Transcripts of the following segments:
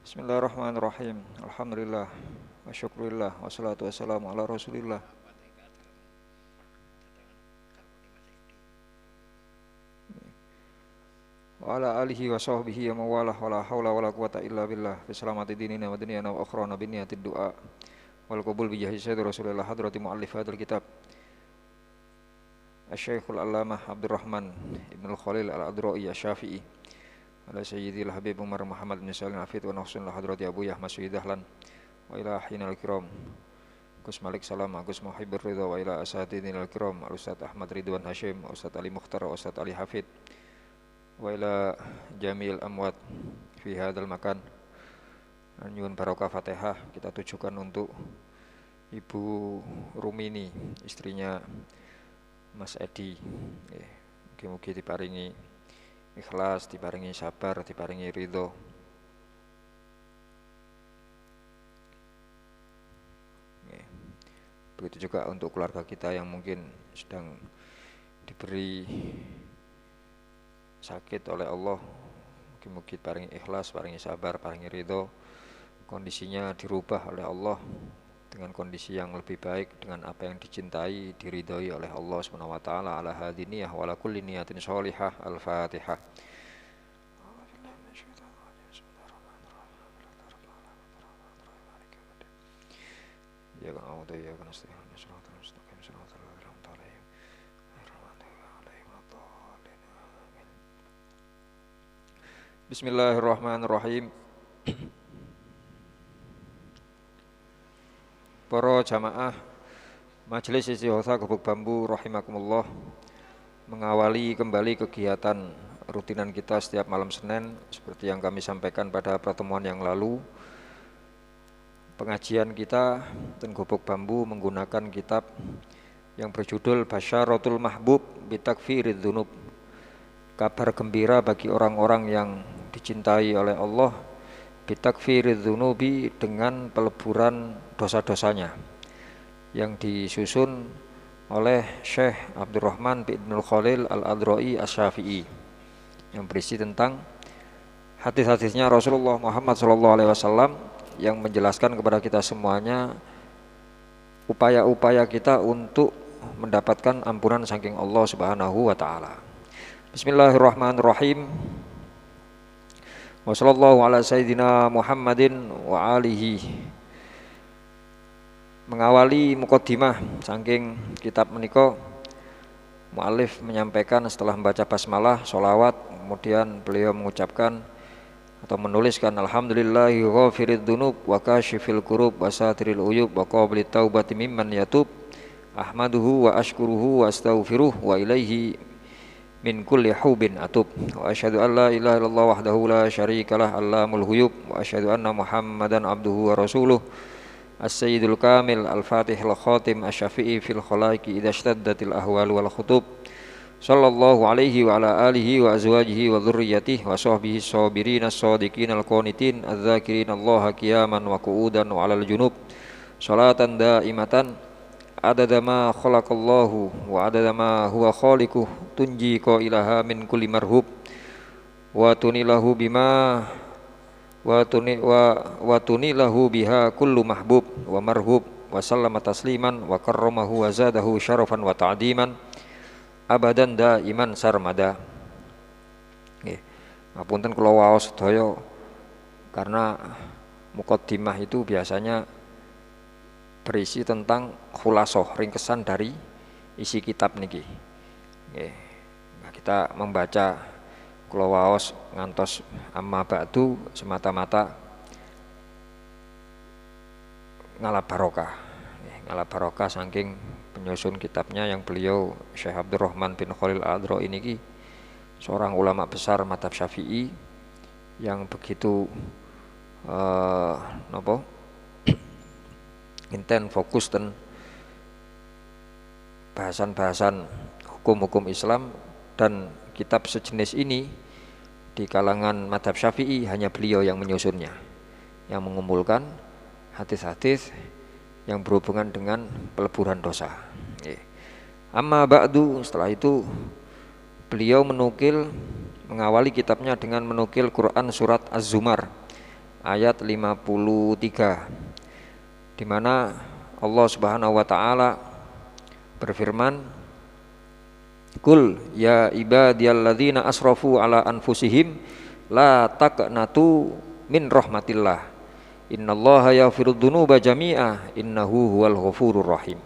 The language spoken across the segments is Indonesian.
Bismillahirrahmanirrahim. Alhamdulillah wa syukurillah wassalatu wassalamu ala Rasulillah wa ala alihi wa sahbihi wa mawalah wa la hawla wa la quwata illa billah fi salamati dinina wa dunyana wa akhrana bi niyatid du'a wal qabul bi jahi sayyidi Rasulillah hadrati muallif hadzal kitab Asy-Syekhul Allamah Abdurrahman Ibnu Khalil Al-Adra'i Asy-Syafi'i ala sayyidil habib Umar Muhammad bin Salim Hafid wa nahsun la hadrati Abu Yahya Mas'ud Dahlan wa ila hinal kiram Gus Malik Salam Gus Muhibbur Ridha wa ila asatidinal kiram Al-Ustaz Ahmad Ridwan Hashim Ustaz Ali Mukhtar Ustaz Ali Hafid wa ila jamil amwat fi hadzal makan. Nyuwun barokah Fatihah kita tujukan untuk Ibu Rumini, istrinya Mas Edi. Mugi-mugi diparingi ikhlas, diparingi sabar, diparingi ridho. Begitu juga untuk keluarga kita yang mungkin sedang diberi sakit oleh Allah. Mugi-mugi paringi ikhlas, paringi sabar, paringi ridho. Kondisinya dirubah oleh Allah dengan kondisi yang lebih baik, dengan apa yang dicintai, diridhoi oleh Allah Subhanahu wa taala. Ala hadiniyah wa ala kulli niyatin sholihah. Al-Fatihah. Ya kan Allah ya kan astagfirullah. Bismillahirrahmanirrahim. Para jamaah Majelis Istighotsah Gubuk Bambu rahimakumullah, mengawali kembali kegiatan rutinan kita setiap malam Senin seperti yang kami sampaikan pada pertemuan yang lalu. Pengajian kita dan Gubuk Bambu menggunakan kitab yang berjudul Basyaratul Mahbub Bitakfiridz Dzunub, kabar gembira bagi orang-orang yang dicintai oleh Allah, bitakfiridz dzunubi, dengan peleburan dosa-dosanya, yang disusun oleh Syekh Abdurrahman bin Khalil Al-Adra'i Asy-Syafi'i, yang berisi tentang hadis-hadisnya Rasulullah Muhammad SAW yang menjelaskan kepada kita semuanya upaya-upaya kita untuk mendapatkan ampunan saking Allah Subhanahu wa taala. Bismillahirrahmanirrahim. Wa sallallahu ala sayyidina Muhammadin wa alihi. Mengawali muqaddimah saking kitab menika, muallif menyampaikan setelah membaca basmalah, sholawat, kemudian beliau mengucapkan atau menuliskan alhamdulillahi ghafiridz dzunub wa kasyifil kurub wa satiril uyub wa qabilit taubati mimman yatub ahmaduhu wa ashkuruhu wa astaghfiruh wa ilaihi min kulli hubin atub wa asyhadu an la ilaha illallah wahdahu la syarikalah allamul ghuyub wa asyhadu anna muhammadan abduhu wa rasuluh as-sayyidul kamil al-fatihil khatim asy-syafi'i fil khalaiqi idza ishtaddatil ahwal wal khutub sallallahu alaihi wa ala alihi wa azwajihi wa dzurriyyatihi wa sahbihi sabirin as-sadiqin al-qanitin adz-dzakirin Allah qiyaman wa qu'udan wa 'alal junub salatan daimatan adada ma khalaqallahu wa adada ma huwa khaliquh tunji qailaha min kulli marhub wa tunilahu bima wa tunilahu biha kullu mahbub wa marhub wa sallama tasliman wa karramahu wa zadahu syarafan wa ta'diman abadan daiman sarmada. Nggih, ngapunten kula waos sedaya karena muqaddimah itu biasanya berisi tentang khulasoh, ringkesan dari isi kitab niki. Nggih. Nah, kita membaca kula waos ngantos amma ba'du semata-mata ngalap barokah. Ngalap barokah saking penyusun kitabnya yang beliau Syekh Abdurrahman bin Khalil Al-Adra'i niki seorang ulama besar mazhab Syafi'i yang begitu inten fokus dan bahasan-bahasan hukum-hukum Islam, dan kitab sejenis ini di kalangan mazhab Syafi'i hanya beliau yang menyusunnya, yang mengumpulkan hadis-hadis yang berhubungan dengan peleburan dosa. Amma ba'du, setelah itu beliau mengawali kitabnya dengan menukil Quran surat Az-Zumar ayat 53, di mana Allah Subhanahu wa taala berfirman, "Qul ya ibadiyalladzina asrafu ala anfusihim la taqnatu min rahmatillah. Innallaha yaghfirudz dzunuba jami'a innahu huwal ghafurur rahim."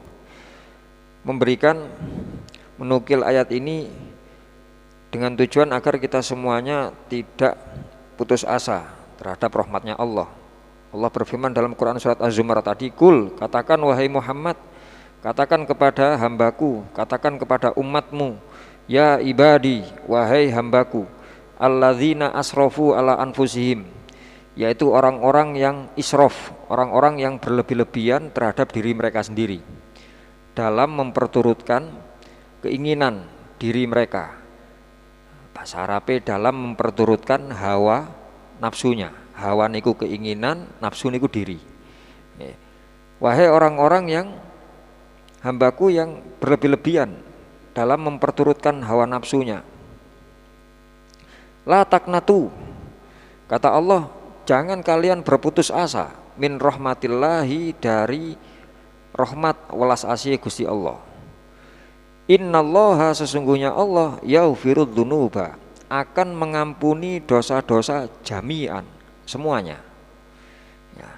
Menukil ayat ini dengan tujuan agar kita semuanya tidak putus asa terhadap rahmatnya Allah. Allah berfirman dalam Quran surat Az-Zumar tadi, "Qul," katakan wahai Muhammad, katakan kepada hambaku, katakan kepada umatmu, ya ibadi, wahai hambaku, alladzina asrafu ala anfusihim, yaitu orang-orang yang israf, orang-orang yang berlebih-lebihan terhadap diri mereka sendiri dalam memperturutkan keinginan diri mereka. Bahasa Arabnya dalam memperturutkan hawa nafsunya. Hawa niku keinginan, nafsu niku diri. Wahai orang-orang yang hambaku yang berlebih-lebihan dalam memperturutkan hawa nafsunya, la taknatu, kata Allah, jangan kalian berputus asa min rahmatillahi, dari rahmat welas asih Gusti Allah. Innallaha, sesungguhnya Allah, yaghfirudz dzunuba, akan mengampuni dosa-dosa jami'an, semuanya. Ya.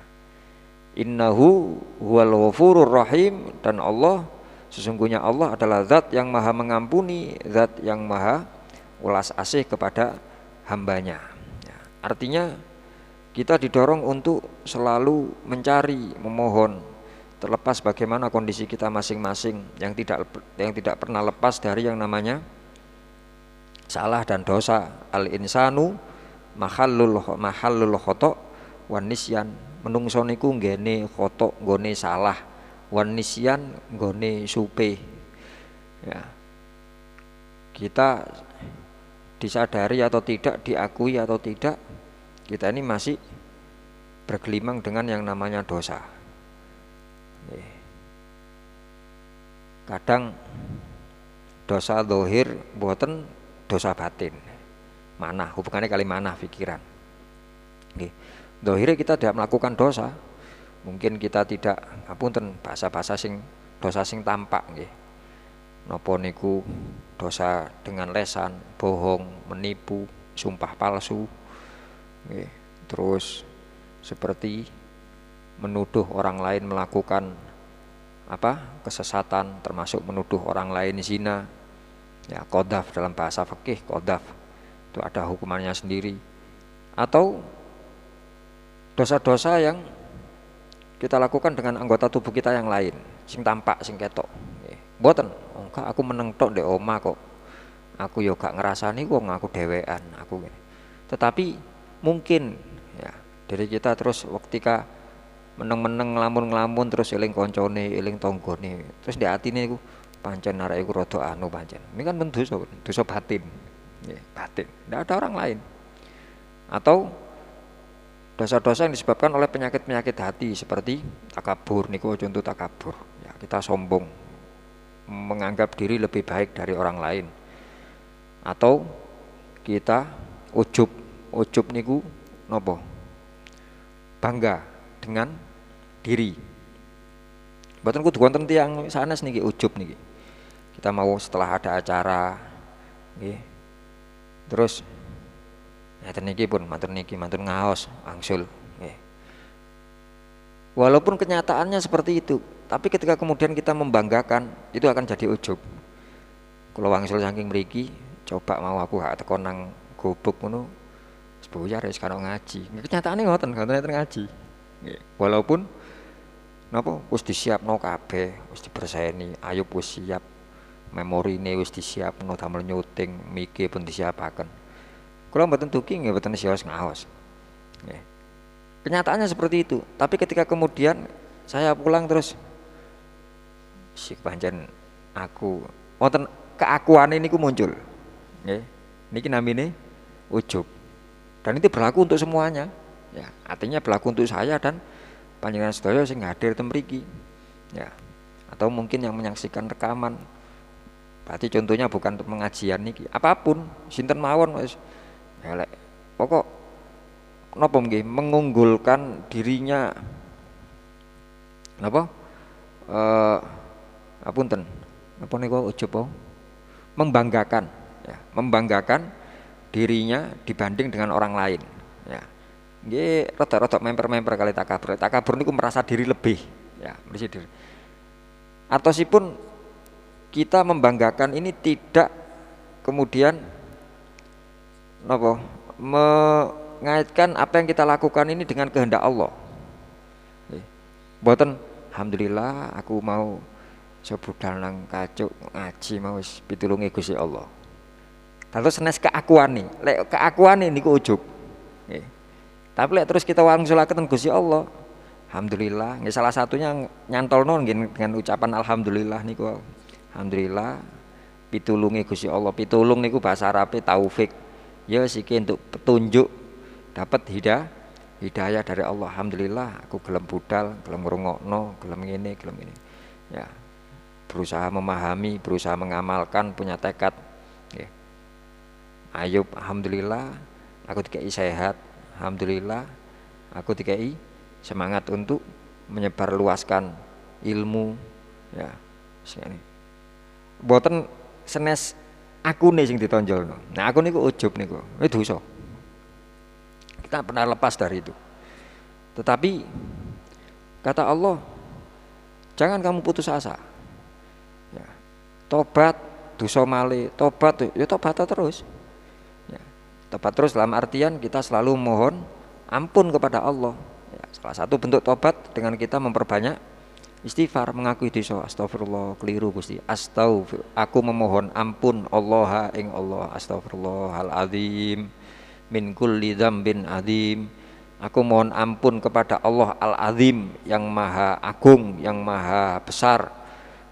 Innahu huwal ghafurur rahim, dan Allah, sesungguhnya Allah adalah zat yang maha mengampuni, zat yang maha welas asih kepada hambanya. Ya. Artinya kita didorong untuk selalu mencari, memohon, terlepas bagaimana kondisi kita masing-masing, yang tidak pernah lepas dari yang namanya salah dan dosa. Al insanu mahallul khoto wan nisyan, menungso niku nggene khoto, nggone salah, wan nisyan nggone supe. Ya. Kita disadari atau tidak, diakui atau tidak, kita ini masih bergelimang dengan yang namanya dosa. Kadang dosa zahir boten dosa batin. Mana hubungannya kali mana pikiran. Zahirnya kita tidak melakukan dosa. Mungkin kita tidak ngapunten bahasa-bahasa sing dosa sing tampak nggih. Napa niku dosa dengan lesan, bohong, menipu, sumpah palsu. Nggih. Terus seperti menuduh orang lain melakukan kesesatan, termasuk menuduh orang lain zina. Ya, qadzaf dalam bahasa fikih, qadzaf itu ada hukumannya sendiri. Atau dosa-dosa yang kita lakukan dengan anggota tubuh kita yang lain, sing tampak, sing ketok. Mboten, enggak, aku meneng tok ndek omah kok. Aku yo gak ngrasani wong aku dhewean, aku. Tetapi mungkin ya dari kita terus ketika meneng-meneng nglamun-nglamun terus eling koncone, eling tanggane, terus di atine iku pancen arek iku rada anu pancen. Ini kan dosa batin. Ya, batin. Tidak ada orang lain. Atau dosa-dosa yang disebabkan oleh penyakit-penyakit hati seperti takabur, niku contoh takabur. Ya, kita sombong, menganggap diri lebih baik dari orang lain. Atau kita ujub. Ujub niku napa? Bangga dengan diri. Mboten kudu wonten tiyang sanes niki ujub niki. Kita mau setelah ada acara nggih. Terus ngeten niki pun matur ngaos angsul nggih. Walaupun kenyataannya seperti itu, tapi ketika kemudian kita membanggakan, itu akan jadi ujub. Kula wangsul saking mriki, coba mau aku gak teko nang gubuk ngono, sebuyar wis karo ngaji. Kenyataane ngoten ngaji. Walaupun napa wis disiapno kabeh, wis diberseni, Ayub wis siap, memorine wis disiapno, damel nyuting, mike pun disiapaken. Kula mboten duki nggih mboten sios ngaos. Nggih. Kenyataannya seperti itu, tapi ketika kemudian saya pulang terus sik pancen aku wonten keakuane niku muncul. Nggih. Niki namine ujub. Dan itu berlaku untuk semuanya. Ya, artinya berlaku untuk saya dan panjenengan sedaya sing hadir teng mriki. Ya. Atau mungkin yang menyaksikan rekaman. Berarti contohnya bukan untuk pengajian niki, apapun, sinten mawon wis elek. Pokok napa nggih mengunggulkan dirinya napa apunten napa niku ujub membanggakan ya, membanggakan dirinya dibanding dengan orang lain ya. Nggih rada-rada memper-memper kali takabur. Takabur niku merasa diri lebih ya, merasa diri. Atosipun kita membanggakan ini tidak kemudian napa mengaitkan apa yang kita lakukan ini dengan kehendak Allah. Mboten alhamdulillah aku mau sebudal nang kacuk ngaji mau wis pitulunge Gusti Allah. Terus senes keakuan nih, lek keakuan niku ujug. Nggih. Tapi lek terus kita wangsulaken Gusti Allah, alhamdulillah. Nggih salah satunya nyantolno nggih dengan ucapan alhamdulillah niku. Alhamdulillah pitulunge Gusti Allah. Pitulung niku bahasa Arabe taufik. Ya siki untuk petunjuk dapat hidayah dari Allah. Alhamdulillah aku gelem budal, gelem ngrungokno, gelem ngene, gelem ini. Ya. Berusaha memahami, berusaha mengamalkan, punya tekad. Ya. Ayub, alhamdulillah aku dikai sehat, alhamdulillah aku dikai semangat untuk menyebarluaskan ilmu. Ya. Sini. Boten senes aku nih sing ditonjolno. Nah aku niku ujub niku, itu dosa. Kita pernah lepas dari itu. Tetapi kata Allah, jangan kamu putus asa. Ya. Tobat dosa male, tobat ya tobat terus. Ya. Tobat terus dalam artian kita selalu mohon ampun kepada Allah. Ya. Salah satu bentuk tobat dengan kita memperbanyak istighfar, mengakui dosa. Astagfirullah, keliru Gusti. Astaghfir, aku memohon ampun Allah ing Allah. Astagfirullahaladzim min kulli dzambin adzim. Aku mohon ampun kepada Allah Al-Azim yang maha agung, yang maha besar.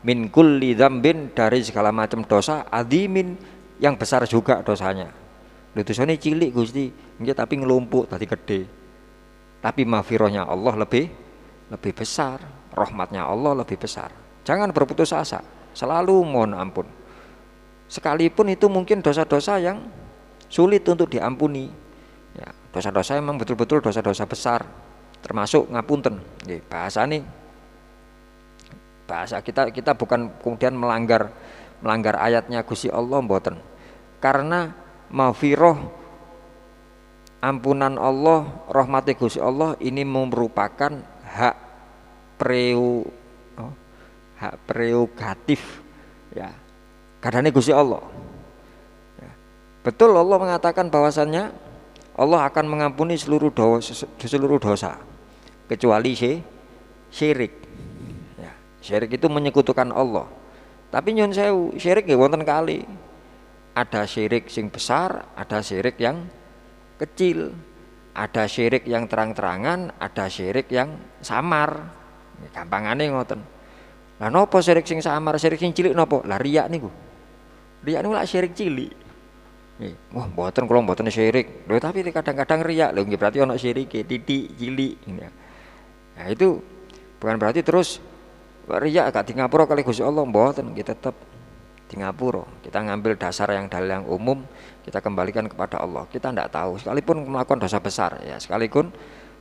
Min kulli dzambin, dari segala macam dosa, adzimin yang besar juga dosanya. Lho dosane cilik Gusti, nggih tapi ngelumpuk tadi gede. Tapi maghfirahnya Allah lebih besar, rahmatnya Allah lebih besar. Jangan berputus asa, selalu mohon ampun. Sekalipun itu mungkin dosa-dosa yang sulit untuk diampuni. Ya, dosa-dosa memang betul-betul dosa-dosa besar, termasuk ngapunten. Nggih, bahasa kita bukan kemudian melanggar ayatnya Gusti Allah mboten. Karena maghfirah ampunan Allah, rahmati Gusti Allah ini merupakan hak prerogatif ya. Kadane Gusti Allah. Ya. Betul Allah mengatakan bahwasannya Allah akan mengampuni seluruh dosa kecuali syirik. Ya, syirik itu menyekutukan Allah. Tapi nyun sewu, syirik nggih wonten kali. Ada syirik sing besar, ada syirik yang kecil. Ada syirik yang terang-terangan, ada syirik yang samar. Gampangane ngoten. Lah napa syirik sing samar, syirik sing cilik napa? Lah riya niku. Riya niku lak syirik cilik. Wah, mboten kula mboten syirik. Lho tapi kadang-kadang riya. Lho nggih berarti ana syirike titik cilik ngene. Nah, itu bukan berarti terus riya gak di ngapura kali Gusti Allah mboten, kita tetap di ngapura. Kita ngambil dasar yang dalil yang umum, kita kembalikan kepada Allah. Kita ndak tahu sekalipun melakukan dosa besar ya, sekalipun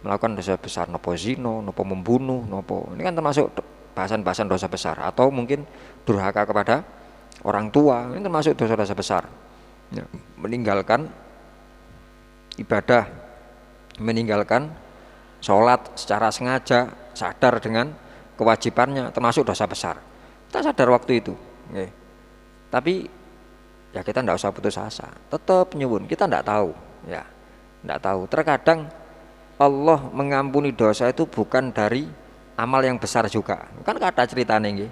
melakukan dosa besar nopo zina, nopo membunuh, nopo. Ini kan termasuk bahasan-bahasan dosa besar atau mungkin durhaka kepada orang tua. Ini termasuk dosa-dosa besar. Ya, meninggalkan ibadah, meninggalkan sholat secara sengaja, sadar dengan kewajibannya, termasuk dosa besar. Kita sadar waktu itu, ya. Tapi ya kita tidak usah putus asa, tetap nyuwun. Kita tidak tahu, ya, tidak tahu. Terkadang Allah mengampuni dosa itu bukan dari amal yang besar juga. Kan kata ceritane nggih,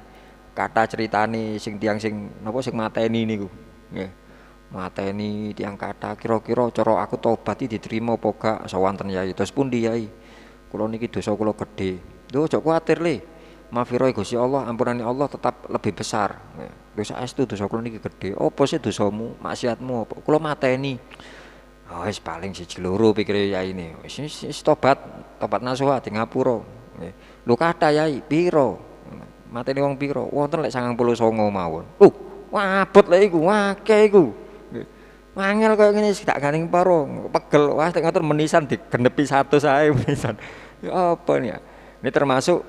kata ceritane sing tiang sing napa sing mateni niku, nggih. Mateni tiang kata kira-kira cara aku tobat iki diterima apa gak sawanten Yai. Terus pundi Yai? Kula niki dosa kula gedhe. Lho aja kuwatir le. Maghfirah Gusti Allah, ampunane Allah tetap lebih besar. Dosa saestu dosa kula niki gedhe. Apa sih dosamu, maksiatmu apa? Kula mateni. Oh, wis paling siji loro pikire Yai ini. Wis tobat nasuha di ngapura. Lho kata Yai piro? Mateni wong piro? Wonten lek 99 mawon. Wah, abot lek iku, akeh iku. Angel koyo ngene tak ganing paro, pegel wah tek ngoten menisan digenepi 100 ae menisan. Ya apa nih ya? Ini termasuk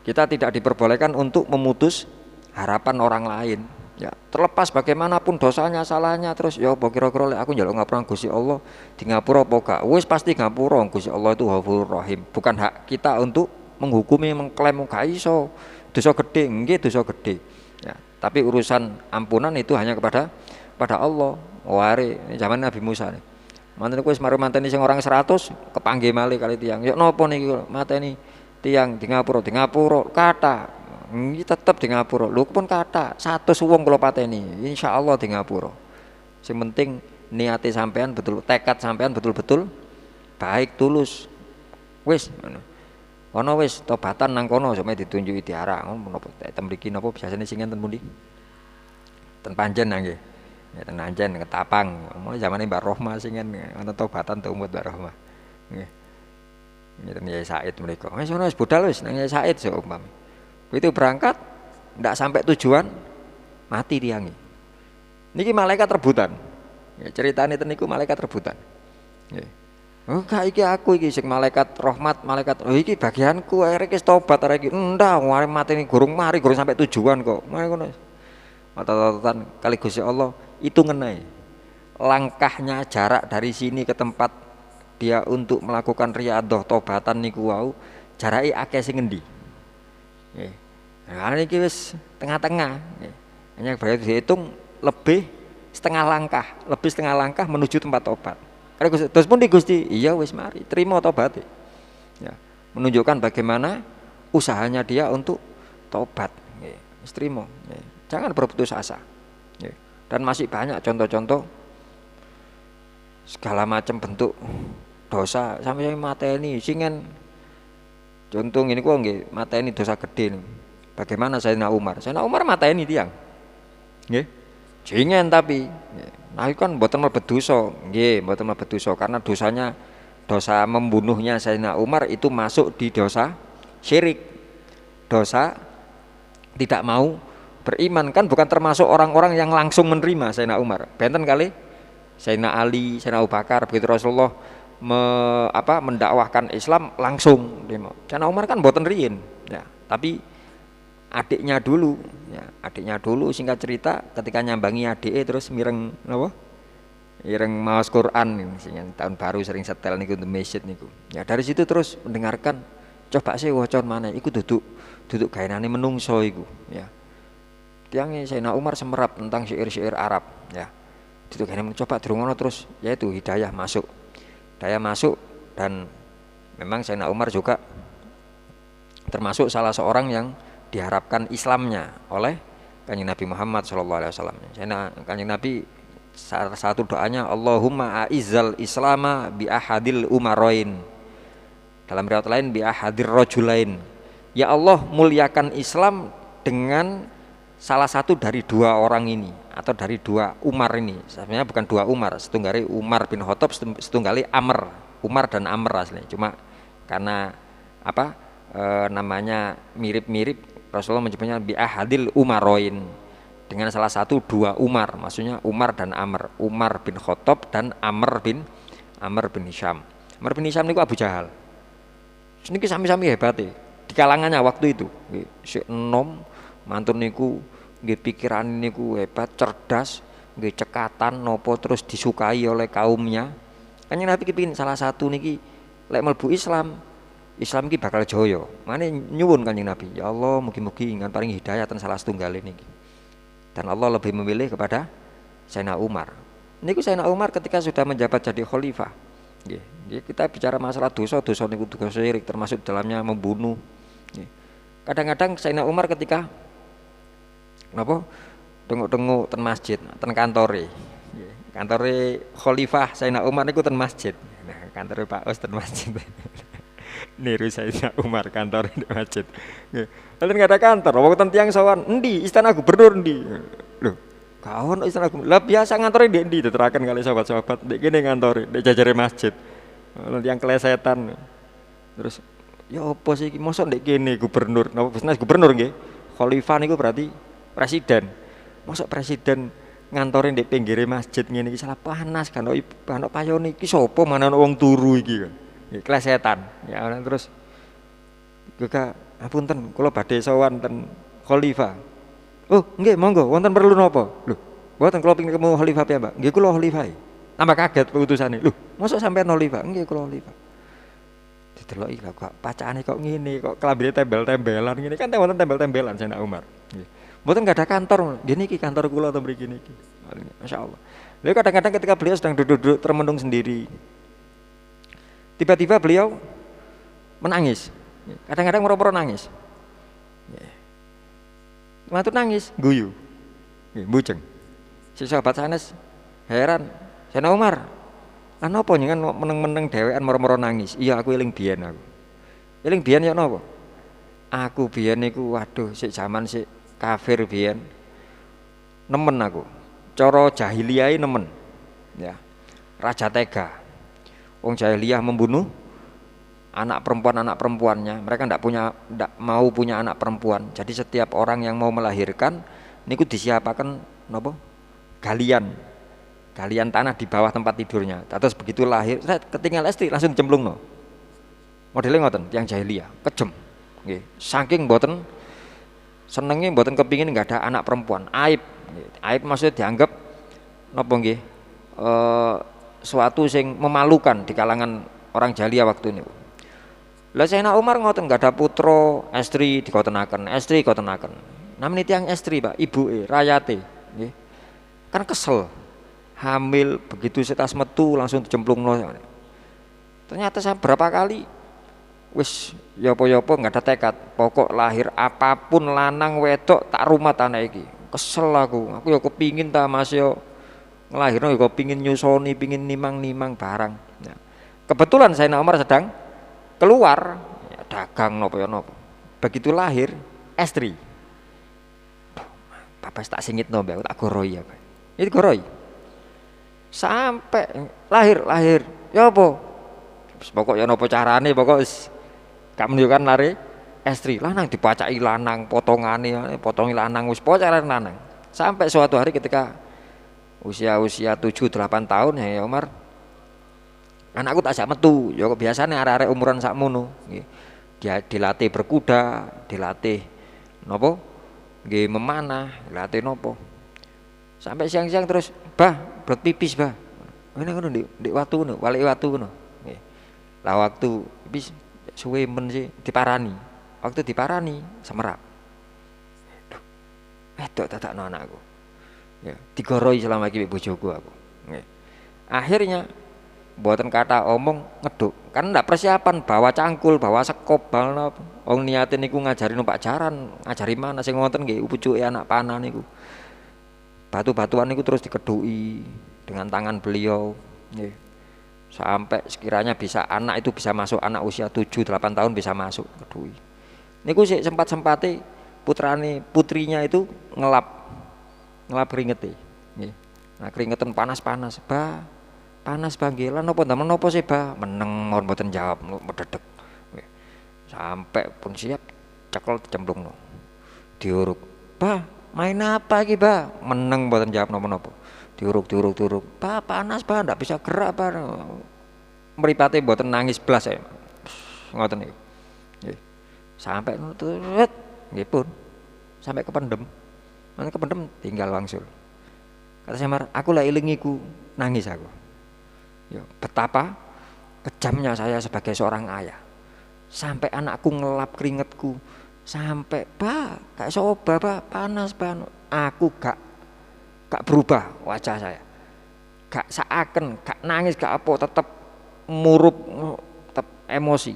kita tidak diperbolehkan untuk memutus harapan orang lain. Ya, terlepas bagaimanapun dosanya, salahnya, terus ya apa kira-kira aku njaluk ngapura Gusti Allah di ngapura apa gak? Wis pasti ngapura, Gusti Allah itu Ghafurur Rahim. Bukan hak kita untuk menghukumi, mengklaim gak iso. Dosa gede, nggih dosa gede. Ya, tapi urusan ampunan itu hanya kepada Allah. Ware zaman Nabi Musa nih. Manten wis maru manteni sing orang 100 kepanggih malih kali tiyang. Ya napa niki mateni tiyang di ngapura kata ini tetap di ngapura. Lho pun kata 100 wong kula pateni, insyaallah di ngapura. Sing penting niate sampean betul, tekad sampean betul-betul baik tulus. Wis ngono. Ono wis tobatan nang kono sampe ditunjuki diarah. Ngono menapa ten mriki napa biasane sing enten pundi? Ten Panjen nggih. Ya ten Panjen Ketapang. Mulai zamane Mbak Rohma sing enten tobatan teu umut Mbak Rohma. Nggih. Ngeten Yai Said mriku. Wis ono wis budal wis nang Yai Said seumpama. Begitu berangkat tidak sampai tujuan mati tiangi. Niki malaikat rebutan. Ya, ceritanya itu niku malaikat rebutan. Ya. Oh kak iki aku iki sing malaikat rahmat malaikat. Oh iki bagianku akhirnya wis tobat arek iki. Ndak mari mati ini gurung sampai tujuan kok. Mari ngono. Mata-matatan kali Gusti Allah itu ngenai. Langkahnya jarak dari sini ke tempat dia untuk melakukan riyadhah tobatan niku wau jarake akeh sing ngendi. Nggih. Nah, ini wis tengah-tengah. Hanya bayar dihitung lebih setengah langkah menuju tempat tobat. Terus pun di Gusti, iya wis mari terima tobat. Ya, menunjukkan bagaimana usahanya dia untuk tobat. Wis terima. Jangan berputus asa. Dan masih banyak contoh-contoh segala macam bentuk dosa sampai mateni singen. Contoh ini kok nggih mateni dosa gede nih. Bagaimana Sayyidina Umar mateni tiang. Nggih. Jingen tapi nah itu kan mboten mlebet dosa. Nggih, mboten mlebet dosa karena dosa membunuhnya Sayyidina Umar itu masuk di dosa syirik. Dosa tidak mau beriman kan bukan termasuk orang-orang yang langsung menerima Sayyidina Umar. Benten kali Sayyidina Ali, Sayyidina Abu Bakar begitu Rasulullah mendakwahkan Islam langsung demo. Sayyidina Umar kan mboten riyin ya, tapi adiknya dulu singkat cerita ketika nyambangi adike terus mireng napa? Mireng maos Quran sing tahun baru sering setel niku di masjid niku. Ya dari situ terus mendengarkan coba sih waca maneh iku duduk gaenane menungso iku ya. Tiange Sayyidina Umar semerap tentang syair-syair Arab ya. Duduk gaenane coba dirungono terus yaitu hidayah masuk dan memang Sayyidina Umar juga termasuk salah seorang yang diharapkan Islamnya oleh Kanjeng Nabi Muhammad SAW. Kanjeng Nabi salah satu doanya Allahumma a'izzal islama bi ahadil umarain. Dalam riwayat lain bi ahadir rajulain. Ya Allah muliakan Islam dengan salah satu dari dua orang ini atau dari dua Umar ini. Sebenarnya bukan dua Umar, setunggali Umar bin Khattab, setunggali Amr. Umar dan Amr aslinya. Cuma karena namanya mirip-mirip Rasulullah menyebutnya bi ahadil umaroin dengan salah satu dua Umar, maksudnya Umar dan Amr, Umar bin Khattab dan Amr bin Hisham. Amr bin Hisham niku Abu Jahal. Niki sami-sami hebate di kalangannya waktu itu. Sik enom mantun niku nggih pikiran niku hebat, cerdas, nggih cekatan nopo terus disukai oleh kaumnya. Kanjeng Nabi kepingin salah satu niki lek mlebu Islam iki bakal jaya. Mane nyuwun Kanjeng Nabi, ya Allah mugi-mugi ngan paring hidayah ten salah setunggal niki. Dan Allah lebih memilih kepada Sayyidina Umar. Niku Sayyidina Umar ketika sudah menjabat jadi khalifah. Nggih, kita bicara masalah dosa niku dosa syirik termasuk dalamnya membunuh. Kadang-kadang Sayyidina Umar ketika napa tengok-tengok ten masjid, ten kantore. Kantore khalifah Sayyidina Umar niku ten masjid. Nah, kantore Pak Us ten masjid. Niru Sayyidina Umar kantor di masjid. Lalu nggak ada kantor, waktu tiang sawan, endi istana gubernur endi. Loh, kawan istana gubernur. Lah biasa ngantornya di endi, diterakan kali sahabat-sahabat. Dek gini ngantor, dek jajare masjid. Lalu yang kelesetan. Terus, ya apa sih? Mosok dek gini gubernur, napa bisnis gubernur nggih? Khalifah niku berarti presiden. Mosok presiden ngantore ndek pinggire masjid ngene iki salah panas kan ono payone iki sapa mana wong turu iki kan. Klesetan. Ya terus Kak apunten kula badhe sowan ten khalifah. Oh, nggih monggo wonten perlu napa? Lho, mboten kula pengin ketemu khalifah piyambak. Nggih kula khalifah. Tambah kaget utusane. Lho, mosok sampean khalifah? Nggih kula khalifah. Dideloki lho kok pacane kok ngene kok kelambine tembel-tembelan ngene kan wonten tembel-tembelan Sayyidina Umar. Nggih. Mboten enggak ada kantor. Nggih niki kantor kula to mriki niki. Masyaallah. Lalu kadang-kadang ketika beliau sedang duduk-duduk termenung sendiri, tiba-tiba beliau menangis. Kadang-kadang moro-moro nangis. Matur nangis, guyu. Nggih, bujeng. Si sahabat sanes heran, Sayyidina Umar, lan napa njenengan meneng-meneng dhewean moro-moro nangis? Iya aku eling biyen aku. Eling biyen ya napa? Aku biyen niku waduh sik jaman sik kafir biyen. Nemen aku. Cara jahiliyah nemen. Ya. Raja tega. Wong jahiliyah membunuh anak perempuannya. Mereka ndak mau punya anak perempuan. Jadi setiap orang yang mau melahirkan niku disiapaken napa? Galian tanah di bawah tempat tidurnya. Terus begitu lahir, ketinggal istri langsung dicemplungno. Modelnya ngoten, yang jahiliyah, kejem. Nggih. Saking mboten senenge mboten kepingin nggak ada anak perempuan. Aib. Aib maksudnya dianggap napa nggih? Suatu sing memalukan di kalangan orang jahiliyah waktu ini. Lah Sayyidina Umar ngoten nggak ada putra, estri dikotenaken, estri dikotenaken. Namanya tiang estri, Pak, ibuke, rayate, nggih. Kan kesel. Hamil begitu setas metu langsung dicemplungno. Ternyata saya berapa kali wis yopo-yopo nggak ada tekad. Pokok lahir apapun lanang wedok tak rumat anak iki. Kesel aku ya kepingin ta Mas yo ngelahirno ya kepingin nyusoni, pingin nimang-nimang barang. Ya. Kebetulan Sayyidina Umar sedang keluar ya, dagang nopo ya nopo. Begitu lahir estri. Papa tak singit nopo aku tak goroi ya, Pak. Itu goroi. Sampai lahir ya apa? Pokok ya nopo carane pokok gak menunjukkan lari estri lanang dipacai lanang potongi lanang wis pocaran lanang sampai suatu hari ketika usia 7-8 tahun ya Umar anakku tak sak metu ya biasanya arek-arek umuran sakmono nggih dia dilatih berkuda dilatih nopo nggih memanah dilatih nopo sampai siang-siang terus bah blot pipis bah ngene ngono ndek watu ngono walik watu ngono nggih lah waktu pipis suwe men sih diparani waktu diparani semerap. Wedok dadakno anakku. Ya, digoroi selama iki bojoku aku. Nggih. Akhirnya mboten kata omong ngeduk. Kan ndak persiapan bawa cangkul, bawa sekop, bawa wong niate niku ngajari numpak jaran, ngajari mana sing wonten nggih pucuke anak panah niku. Batu-batuan niku terus dikeduki dengan tangan beliau, nggih. Sampai sekiranya bisa anak itu bisa masuk anak usia 7-8 tahun bisa masuk keduki. Niku sih sempat-sempate putrinya itu ngelap keringete. Nggih. Nah keringetan panas-panas, Bah. Panas banggelan napa ndamen napa sih, Bah? Meneng mon mboten jawab, mededek. Nggih. Sampai pun siap cekel dicemplungno. Diuruk. Bah, main apa iki, Bah? Meneng mboten jawab napa-napa. Diuruk. Bah, panas, Bah, ndak bisa gerak, Bah. Mripate mboten nangis blas ya. Ngoten niku. Nggih. Sampai nutut nggih pun sampai kependem tinggal wangsul kata Semar aku lah ilingiku nangis aku ya betapa kejamnya saya sebagai seorang ayah sampai anakku ngelap keringetku sampai Bah gak soba Bah panas Bah aku gak berubah wajah saya gak seakan gak nangis gak apa tetap murup tetap emosi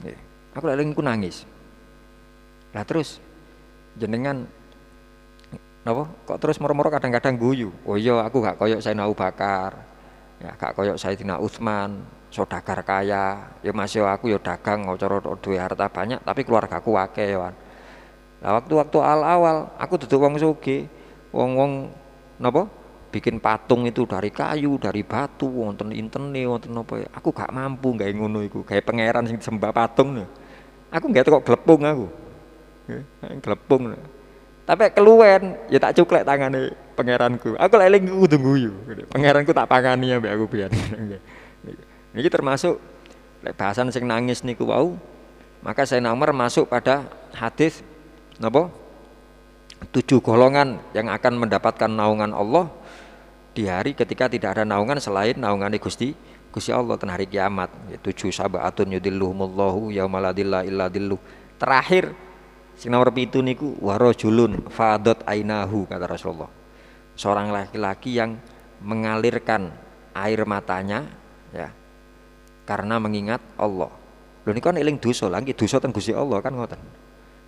ya. Aku lagi nangis. Lah terus jenengan napa kok terus moro-moro kadang-kadang guyu. Oh iya aku gak koyok Sayyidina Abu Bakar. Ya gak koyok Sayyidina Utsman, saudagar kaya. Ya Mas yo aku yo dagang cara duwe harta banyak tapi keluargaku akeh ya. Lah waktu awal aku duduk wong sugih, wong napa bikin patung itu dari kayu, dari batu, wonten intene, wonten napa. Aku gak mampu gawe ngono iku, gawe pangeran sing disembah patung. Aku nggak kok gelepung aku, gelepung. Tapi keluwen, ya tak cuklek tangane pangeranku. Aku lek eling kudu guyu. Pangeranku tak pangani ambek aku biyen. Niki termasuk lek bahasan sing nangis niku wau. Maka Sayyidina Umar masuk pada hadis napa? 7 golongan yang akan mendapatkan naungan Allah di hari ketika tidak ada naungan selain naungan Gusti Allah ten hari kiamat. 7 sabatun yudilluhumullahu yaumala dzilla illa dzilluh. Terakhir sing nomor 7 niku warajulun fadat ainahu kata Rasulullah. Seorang laki-laki yang mengalirkan air matanya ya karena mengingat Allah. Lho niku kan eling dosa, lha iki dosa teng Gusti Allah kan ngoten.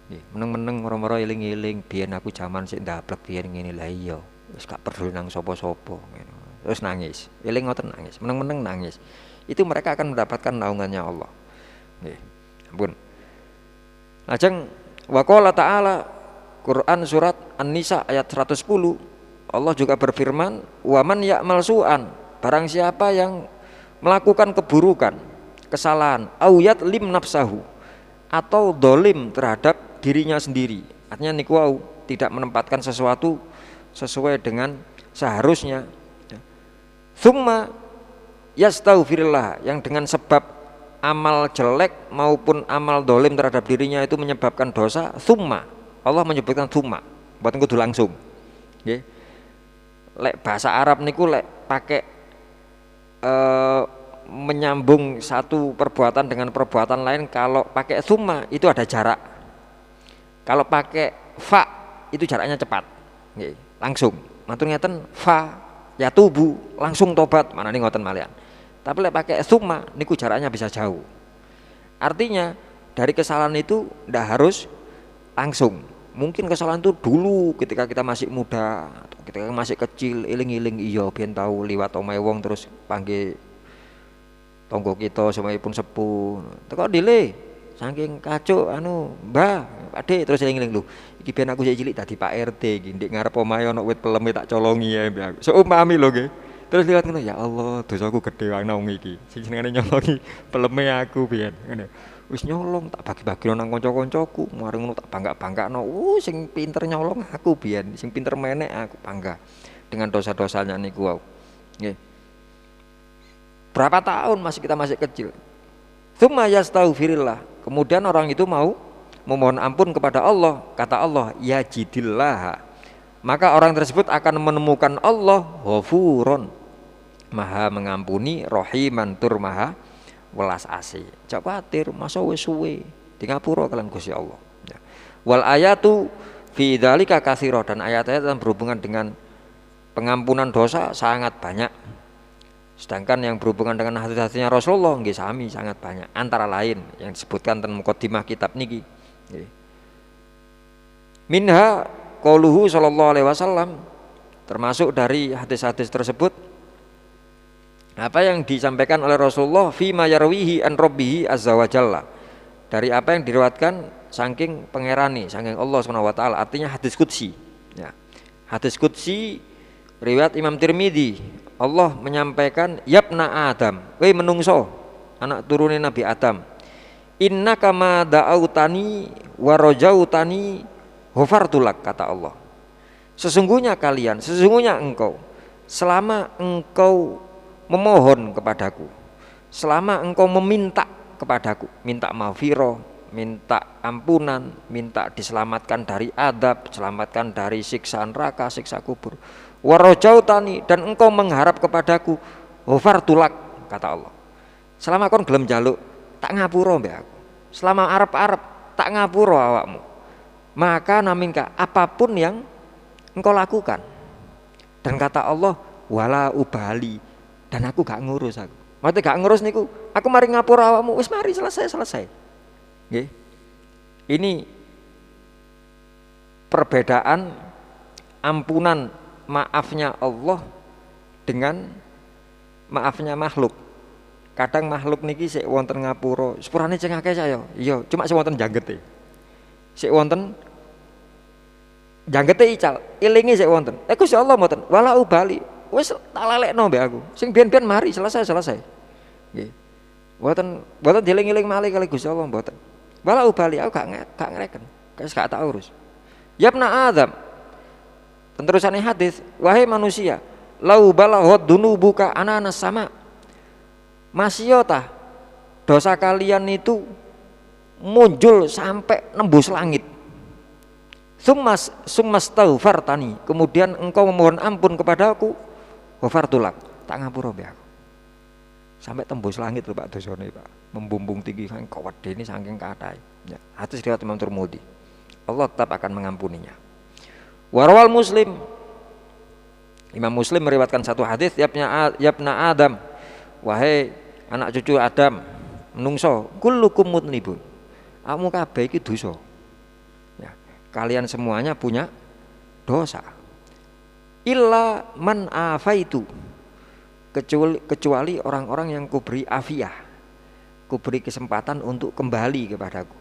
Nggih, meneng-meneng moro-moro eling-eling biyen aku jaman sik ndablek biyen ngene lha iya. Wis gak peduli nang sapa-sapa ngono. Terus nangis. Eling ngoten nangis, meneng-meneng nangis. Itu mereka akan mendapatkan naungannya Allah. Nggih. Ampun. Lajeng wa qala ta'ala Quran surat An-Nisa ayat 110 Allah juga berfirman wa man ya'mal su'an barang siapa yang melakukan keburukan kesalahan au yatlim nafsahu atau dolim terhadap dirinya sendiri artinya niku wau tidak menempatkan sesuatu sesuai dengan seharusnya tsumma yastaghfirullah yang dengan sebab amal jelek maupun amal dolim terhadap dirinya itu menyebabkan dosa tsumma Allah menyebutkan tsumma buat kudu langsung nggih lek bahasa Arab niku lek pakai menyambung satu perbuatan dengan perbuatan lain kalau pakai tsumma itu ada jarak kalau pakai fa itu jaraknya cepat nggih langsung matur ngeten fa ya tubu langsung tobat mana nih ngoten malian tapi lek pakai tsumma niku jaraknya bisa jauh artinya dari kesalahan itu ndak harus langsung mungkin kesalahan itu dulu ketika kita masih muda atau ketika masih kecil iling-iling iya biyen tahu liwat omahe wong terus panggil tonggo kita semuanya pun sepuh teko dile saking kacuk anu mbah Pakde terus eling-eling lho iki ben aku cilik dadi Pak RT iki ndek ngarep omahe ana wit peleme tak colongi ae mbah aku seumpami lho nggih terus liwat ngono ya Allah dosaku gedhe wae nang iki sing senengane nyolongi peleme aku biyen ngene wis nyolong tak bagi-bagi nang kanca-kancaku mari ngono tak bangga-banggakno sing pinter nyolong aku biyen sing pinter menek aku bangga dengan dosa-dosanya niku wau nggih berapa tahun kita masih kecil tsumma yastaghfirillah kemudian orang itu mau memohon ampun kepada Allah kata Allah ya jidillah maka orang tersebut akan menemukan Allah ghafurun maha mengampuni rahiman tur maha welas asih cak kuatir masa wis suwe di ngapura kalian Gusti Allah ya. Wal ayatu fi dzalika katsira dan ayat-ayat yang berhubungan dengan pengampunan dosa sangat banyak sedangkan yang berhubungan dengan hadis-hadisnya Rasulullah nggih sami sangat banyak antara lain yang disebutkan tentang mukadimah kitab niki minha qauluhu sallallahu alaihi wasallam termasuk dari hadis-hadis tersebut apa yang disampaikan oleh Rasulullah fi ma yarwihi an rabbihi azza wa jalla dari apa yang diriwayatkan saking pangerani saking Allah Subhanahu wa taala artinya hadis qudsi ya hadis qudsi riwayat Imam Tirmidzi Allah menyampaikan yabna Adam wei menungso anak turune Nabi Adam innaka ma da'autani wa rajautani ghafartulak kata Allah sesungguhnya engkau selama engkau memohon kepadaku selama engkau meminta kepadaku minta maghfirah minta ampunan minta diselamatkan dari adab diselamatkan dari siksa neraka siksa kubur warajautani dan engkau mengharap kepadaku ghafartulak kata Allah selama kon gelem njaluk tak ngapura mbek aku selama arep-arep tak ngapura awakmu maka naminka apapun yang engkau lakukan dan kata Allah wala ubali dan aku gak ngurus aku maksudnya gak ngurus niku aku mari ngapura awakmu wis mari selesai nggih ini perbedaan ampunan maafnya Allah dengan maafnya makhluk kadang makhluk niki sik wonten ngapura sepurane ceng akeh saya iya cuma sik wonten janggete sik wonten janggete ical ilingi sik wonten Gusti Allah mboten wala ubali wis tak lelekno mbek aku sing biyen-biyen mari selesai nggih mboten dieling-eling malih kali Gusti Allah mboten wala ubali aku gak ngereken gak tak urus yabna Adam Penerusannya hadis, wahai manusia, lau balaghot dunubuka ananas sama. Masih tah dosa kalian itu muncul sampai nembus langit. Summas taufartani, kemudian engkau memohon ampun kepadaku, ghafartulak, tak ngapura be aku. Sampai tembus langit lho Pak dosane Pak. Membumbung tinggi kan kawat ini saking kathah. Ya, hadis riwayat Imam Tirmidzi. Allah tetap akan mengampuninya. Warwal Muslim, Imam Muslim meriwayatkan satu hadis, yabna Adam, wahai anak cucu Adam, menungso, kullukum mudnibun. Kamu kabeh iki dosa. Ya, kalian semuanya punya dosa. Illa man afaitu, kecuali orang-orang yang kuberi afiyah, kuberi kesempatan untuk kembali kepadaku.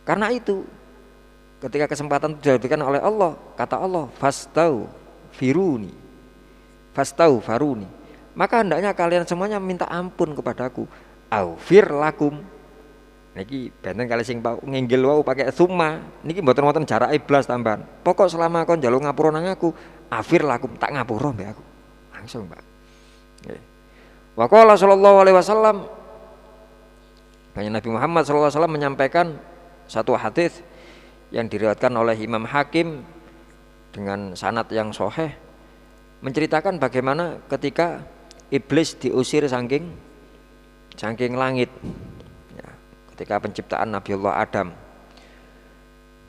Karena itu ketika kesempatan itu diberikan oleh Allah, kata Allah, fastau faruni, maka hendaknya kalian semuanya minta ampun kepadaku, aufir lakum. Niki benten kali sing nginggil wau pakai summa, niki mboten jarak iblas tambahan. Pokok selama kon njaluk ngapura nang aku, afir lakum, tak ngapura mbek aku. Langsung, Pak. Nggih. Wa qala sallallahu alaihi wasallam, Nabi Muhammad sallallahu alaihi wasallam menyampaikan satu hadis yang diriwayatkan oleh Imam Hakim dengan sanad yang sahih, menceritakan bagaimana ketika iblis diusir saking langit ya, ketika penciptaan Nabiullah Adam.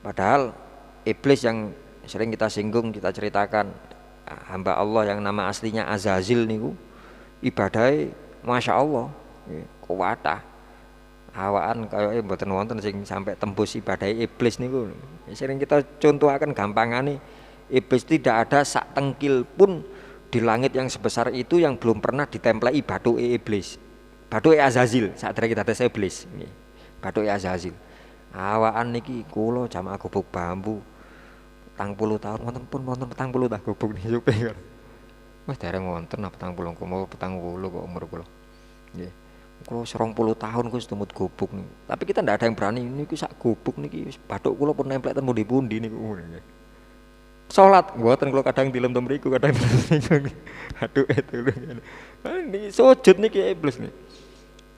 Padahal iblis yang sering kita singgung, kita ceritakan, hamba Allah yang nama aslinya Azazil niku ibadai Masya Allah kuwatah awaan kaya mboten wonten sing sampai tembus ibadah iblis niku. Sering kita contohaken gampangane, iblis tidak ada sak tengkil pun di langit yang sebesar itu yang belum pernah ditemplei bathuke iblis. Bathuke Azazil saat kita tes iblis nggih. Bathuke Azazil. Awaan niki kula jamaah gubuk bambu 40 tahun wonten 40 tahun gubuk niki supaya. Wis dereng wonten 40 kok umur kula. Nggih. Kalau 20 tahun aku setemut gubuk nih, tapi kita tidak ada yang berani. Ini sak gubuk nih, batuk kulo pun nempel temu di pundi nih. Sholat, buatan kalau kadang dilem temeriku, kadang aduh itu. Ini sujud nih kayak iblis nih.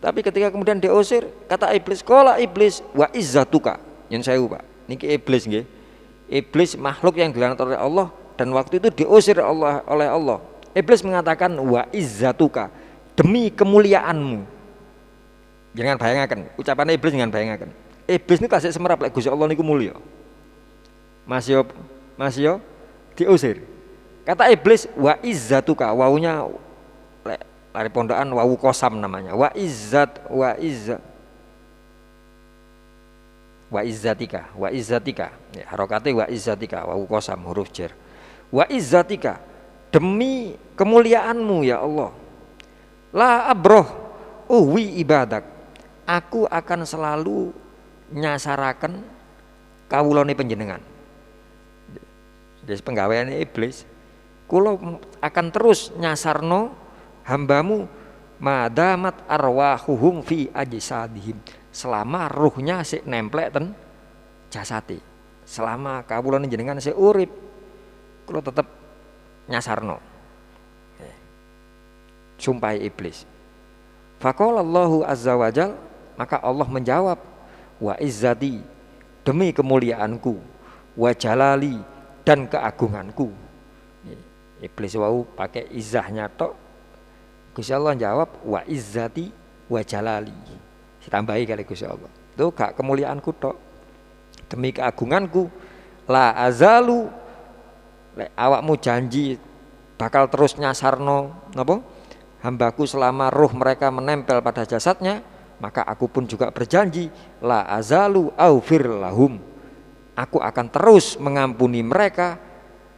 Tapi ketika kemudian diusir, kata iblis, kola iblis wa izzatuka. Yang saya Pak, ini kayak iblis nih. Iblis makhluk yang dilaknat oleh Allah dan waktu itu diusir oleh Allah. Iblis mengatakan wa izzatuka, demi kemuliaanmu. Jangan bayangkan, ucapannya iblis jangan bayangkan. Iblis ini kasih semerap lek Gusti Allah niku mulya. Masih yo diusir. Kata iblis wa izzatuka, waunya lari pondokan wawu kosam namanya. Wa izzatika. Ya, harokate wa izzatika, wawu kosam huruf jar. Wa izzatika, demi kemuliaanmu ya Allah. La abroh uwi ibadak. Aku akan selalu nyasaraken kawulane panjenengan. Jadi penggaweane iblis, kula akan terus nyasarno hambamu madamat arwahuhum fi ajsadihim, selama ruhnya sik nemplek ten jasate. Selama kawulane jenengan sik urip, kula tetep nyasarno. Sumpah iblis. Faqala Allahu azza wajal, maka Allah menjawab, wa izzati, demi kemuliaanku, wa jalali, dan keagunganku. Iblis wau pakai izzahnya tok, Gusti Allah jawab wa izzati wa jalali, ditambahi kali Gusti Allah. Itu gak kemuliaanku tok, demi keagunganku, la azalu, awakmu janji bakal terus nyasarno napa hambaku selama ruh mereka menempel pada jasadnya, maka aku pun juga berjanji la azalu aufir lahum, aku akan terus mengampuni mereka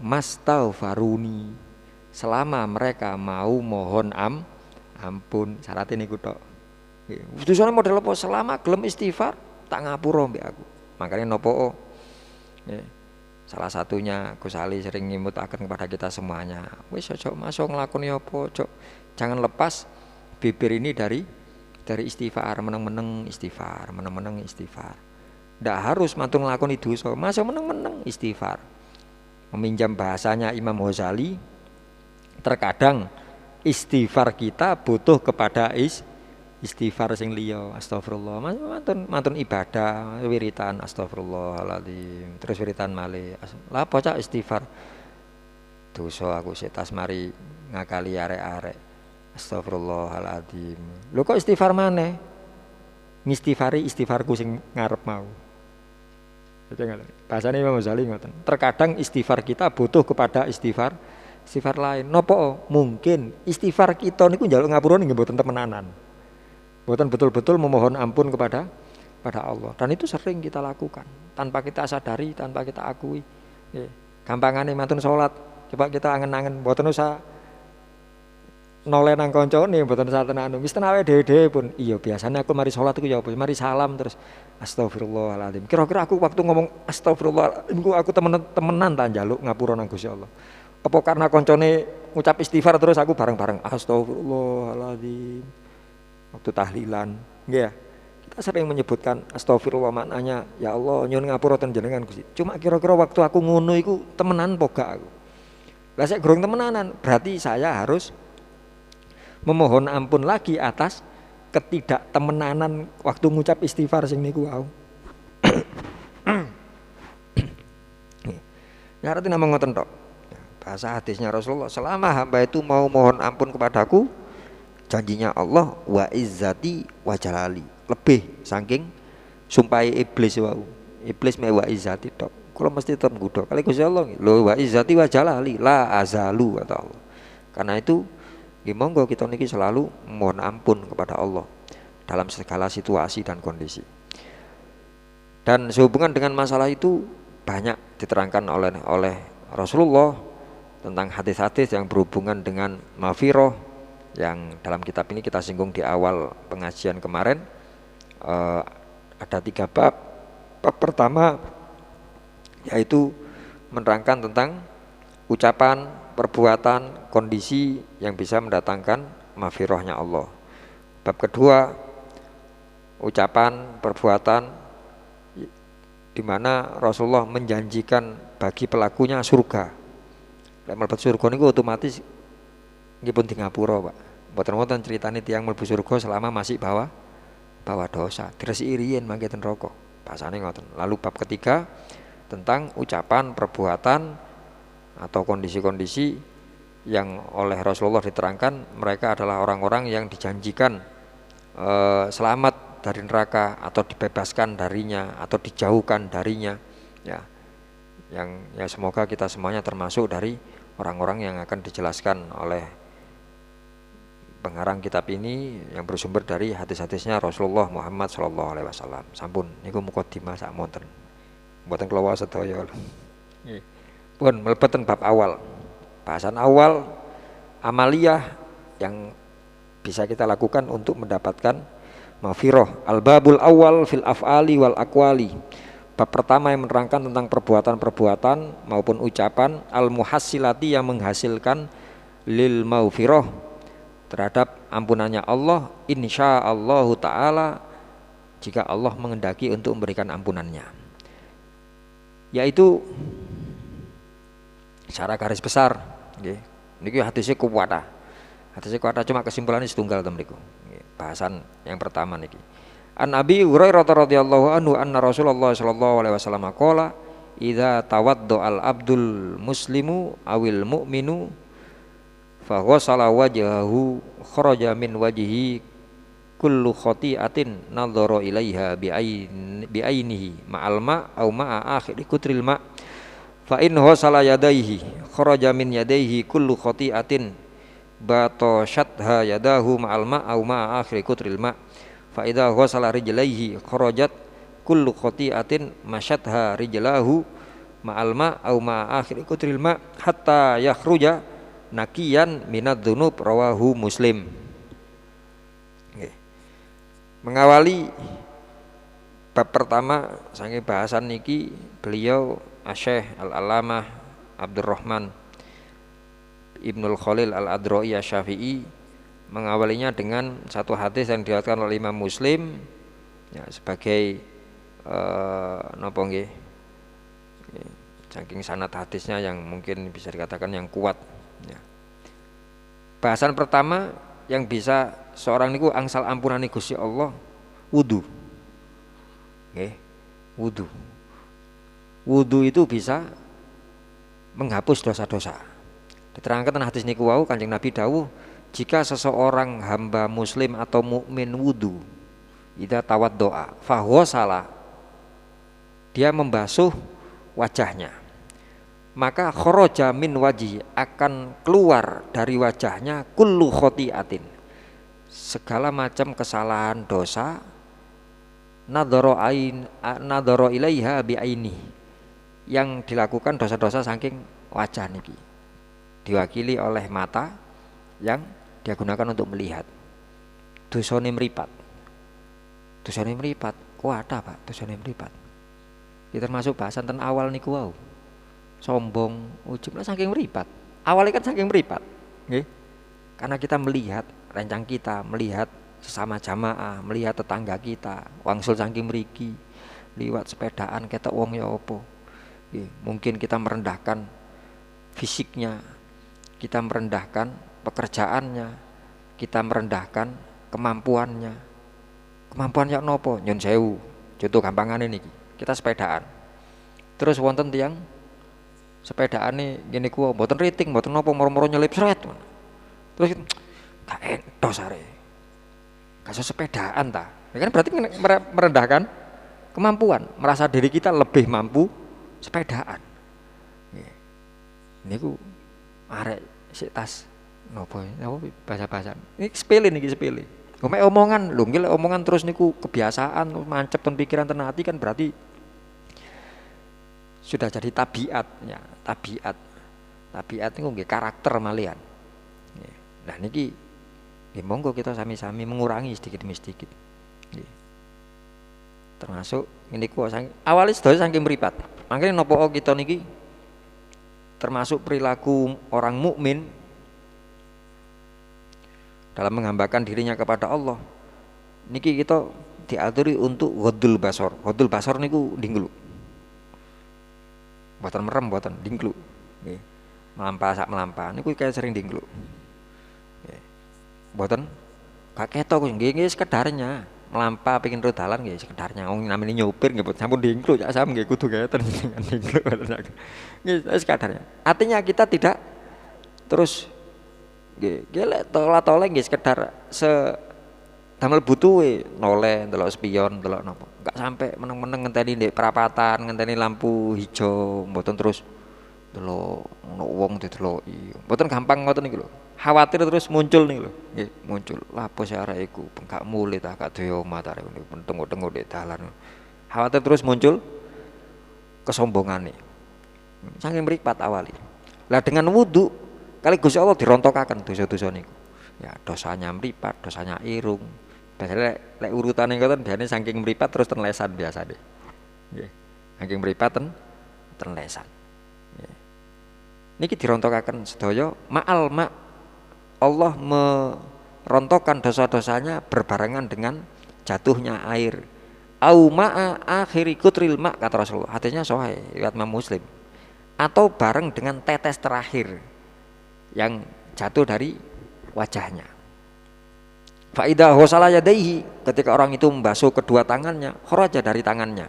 mastaghfaruni, selama mereka mau mohon ampun. Syaratnya niku tok. Utusane model apa? Selama gelem istighfar tak ngapura mbek aku. Makanya nopo salah satunya Gus Ali sering ngimutaken kepada kita semuanya, wis aja masuk nglakoni apa, jangan lepas bibir ini dari istighfar, meneng-meneng istighfar. Ndak harus mantung nglakoni dosa, masuk meneng-meneng istighfar. meminjam bahasanya Imam Ghazali, terkadang istighfar kita butuh kepada istighfar sing liya. Astagfirullah, mantun ibadah wiritan astagfirullahaladzim, terus wiritan malih lah apa cak istighfar, dosa aku setas mari ngakali arek-arek astagfirullahaladzim. Lho kok istighfar maneh, ngistighfari istighfarku sing ngarep mau. Bahasanya Imam Ghazali ngoten. Terkadang istighfar kita butuh kepada istighfar lain. Nopo mungkin istighfar kita niku njaluk ngapura nggih mboten temenanan. Mboten betul-betul memohon ampun kepada Allah. Dan itu sering kita lakukan tanpa kita sadari, tanpa kita akui. Nggih. Gampangane mantun salat, coba kita angen-angen mboten usah noleh nang kancane, mboten usah tenan. Wis tenawe dhewe-dhewe pun. Iya, biasanya aku mari salat iku ya apa? Mari salam terus astagfirullahaladzim. Kira-kira aku waktu ngomong astagfirullahaladzim aku temenan ta njaluk ngapura nang Gusti Allah. Apa karena koncone ngucap istighfar terus aku bareng-bareng astagfirullahaladzim waktu tahlilan. Nggih ya. Kita sering menyebutkan astagfirullah, maknanya ya Allah nyuwun ngapura ten jenengan Gusti. Cuma kira-kira waktu aku ngono iku temenan apa gak aku. Lah sik gurung temenanan, berarti saya harus memohon ampun lagi atas ketidaktemenanan waktu ngucap istighfar sing niku wau. Ya arti nama ngoten tok. Bahasa hadisnya Rasulullah, selama hamba itu mau mohon ampun kepadaku, janjinya Allah wa izzati wa jalali, lebih saking sumpahi iblis wau. Iblis me wa izzati tok. Kula mesti tetep nggodha. Kali Gusti Allah lho wa izzati wa jalali la azalu kata Allah. Karena itu monggo kita niki selalu mohon ampun kepada Allah dalam segala situasi dan kondisi. Dan sehubungan dengan masalah itu banyak diterangkan oleh Rasulullah tentang hadis-hadis yang berhubungan dengan mafiroh yang dalam kitab ini kita singgung di awal pengajian kemarin. Ada 3 bab. Bab pertama yaitu menerangkan tentang ucapan, perbuatan, kondisi yang bisa mendatangkan mafirohnya Allah. Bab kedua, ucapan, perbuatan di mana Rasulullah menjanjikan bagi pelakunya surga. Lek mlebu surga niku otomatis nggih pun di ngapura, Pak. Mboten-mboten critane tiyang mlebu surga selama masih bawa dosa. Diresiki riyen mangke ten neraka. Bahasane ngoten. Lalu bab ketiga tentang ucapan, perbuatan atau kondisi-kondisi yang oleh Rasulullah diterangkan mereka adalah orang-orang yang dijanjikan selamat dari neraka atau dibebaskan darinya atau dijauhkan darinya, ya. Yang ya semoga kita semuanya termasuk dari orang-orang yang akan dijelaskan oleh pengarang kitab ini yang bersumber dari hadis-hadisnya Rasulullah Muhammad SAW. Sampun niku mukadimah sak monten. Mboten kula sedaya. Nggih. Pun mlebeten bab awal. Bahasan awal amaliyah yang bisa kita lakukan untuk mendapatkan mafiroh. Al-babul awal fil af'ali wal aqwali. Bab pertama yang menerangkan tentang perbuatan-perbuatan maupun ucapan al-muhassilati yang menghasilkan lil maufiroh terhadap ampunannya Allah insyaallah ta'ala jika Allah mengendaki untuk memberikan ampunannya, yaitu secara garis besar nggih niki hadisnya kuwata. Hadisnya kuwata cuma kesimpulannya setunggal temen niku. Bahasan yang pertama niki. An Abi Hurairah radhiyallahu anhu anna Rasulullah sallallahu alaihi wasallam qala idza tawaddo al abdul muslimu awil mu'minu fa ghasala wajhahu kharaja min wajhihi kullu khati'atin nadhara ilaiha bi ainihi ma'al ma au ma'a akhiri kutril ma fa in ghasala yadaihi kharaja min yadaihi kullu khati'atin batashatha yadahu ma'al ma au ma'a akhiri kutril ma fa idza ghasala rijlaihi kharajat kullu khati'atin mashatha rijlahu ma'al ma au ma'a akhiri kutril ma hatta yakhruja nakiyan minad dzunub rawahu Muslim. Mengawali bab pertama saking bahasan niki beliau Asy-Syaikh Al-Allamah Abdurrahman Ibnul Khalil Al-Adrai Asy-Syafi'i mengawalinya dengan satu hadis yang diriwayatkan oleh Imam Muslim ya, sebagai napa nggih saking sanad hadisnya yang mungkin bisa dikatakan yang kuat ya. Bahasan pertama yang bisa seorang niku angsal ampunane Gusti Allah wudu. Nggih, wudu. Wudu itu bisa menghapus dosa-dosa. Diterangkan hadis niku wau Kanjeng Nabi dawuh, jika seseorang hamba muslim atau mukmin wudu, idza tawaddoa fahuwa salah, dia membasuh wajahnya, maka kharaja min wajhi, akan keluar dari wajahnya kullu khotiatin, segala macam kesalahan dosa, nadhara ilaiha bi aini, yang dilakukan dosa-dosa saking wajah niki, diwakili oleh mata yang dia gunakan untuk melihat. Dosane mripat. Dosane mripat, kok ada Pak dosane mripat. Iki termasuk bahasan ten awal niku wau. Sombong, ujub lah saking mripat. Awalnya kan saking mripat, nggih. Karena kita melihat rencang kita, melihat sesama jamaah, melihat tetangga kita, wangsul saking mriki, liwat sepedaan ketok wong ya apa. Nggih, mungkin kita merendahkan fisiknya, kita merendahkan pekerjaannya, kita merendahkan kemampuannya. Kemampuannya nopo? Nyun sewu. Contoh gampangane niki. Kita sepedaan. Terus wonten tiyang sepedaane ngene ku mboten riting, mboten nopo, moro-moro nyelip sret. Terus gak entos are. Gak sepedaan ta. Ya kan berarti merendahkan kemampuan, merasa diri kita lebih mampu sepedaan. Niku arek sik tas napa bahasa-bahasa. Ini sepele niki sepele. Mek omongan lho, nggih omongan terus niku kebiasaan mancep ten pikiran ten ati kan berarti sudah jadi tabiat ya, tabiat. Tabiat niku nggih karakter malian. Nah niki nggih monggo kita sami-sami mengurangi sedikit demi sedikit. Nggih. Termasuk niku awalnya sedaya saking mripat. Mangkene napa kita niki termasuk perilaku orang mukmin dalam menghambakan dirinya kepada Allah. Niki kita diaturi untuk ghaddul basar. Ghaddul basar niku dinglu. Mboten merem, mboten dinglu. Nggih. Melampah sak melampah niku kaya sering dinglu. Nggih. Mboten gak ketok nggih sekedarnya. Melampah pengin ro dalan nggih sekedarnya. Wong namine nyopir nggih mboten sampun dinglu ya sam nggih kudu ngeten dinglu. Nggih sekedarnya. Artinya kita tidak terus nggih lek tola-tole nggih sekedar damel butuhe noleh ndelok spion ndelok napa enggak sampai meneng-meneng ngenteni ndek perapatan ngenteni lampu hijau mboten terus ndelok ono wong dideloki mboten gampang ngoten niku lho khawatir terus muncul niku lho nggih muncul lapo sik arek iku gak mulih ta gak duwe omah ta arek niku tengok-tengok ndek dalan khawatir terus muncul kesombongane saking mripat awali lah dengan wudu kali Gusti Allah dirontokaken dosa-dosa niku. Ya, dosanya mripat, dosanya irung. Biasanya lek urutane ngoten biasane saking mripat terus ten lesan biasane. Nggih. Saking mripat ten lesan. Nggih. Niki dirontokaken sedaya ma'al ma' Allah merontokkan dosa-dosanya berbarengan dengan jatuhnya air. Au ma'a akhiri kutril ma' kata Rasulullah. Hadisnya sahih riwayat Imam Muslim. Atau bareng dengan tetes terakhir yang jatuh dari wajahnya. Faidah hosala yadaihi, ketika orang itu membasuh kedua tangannya, kharaja dari tangannya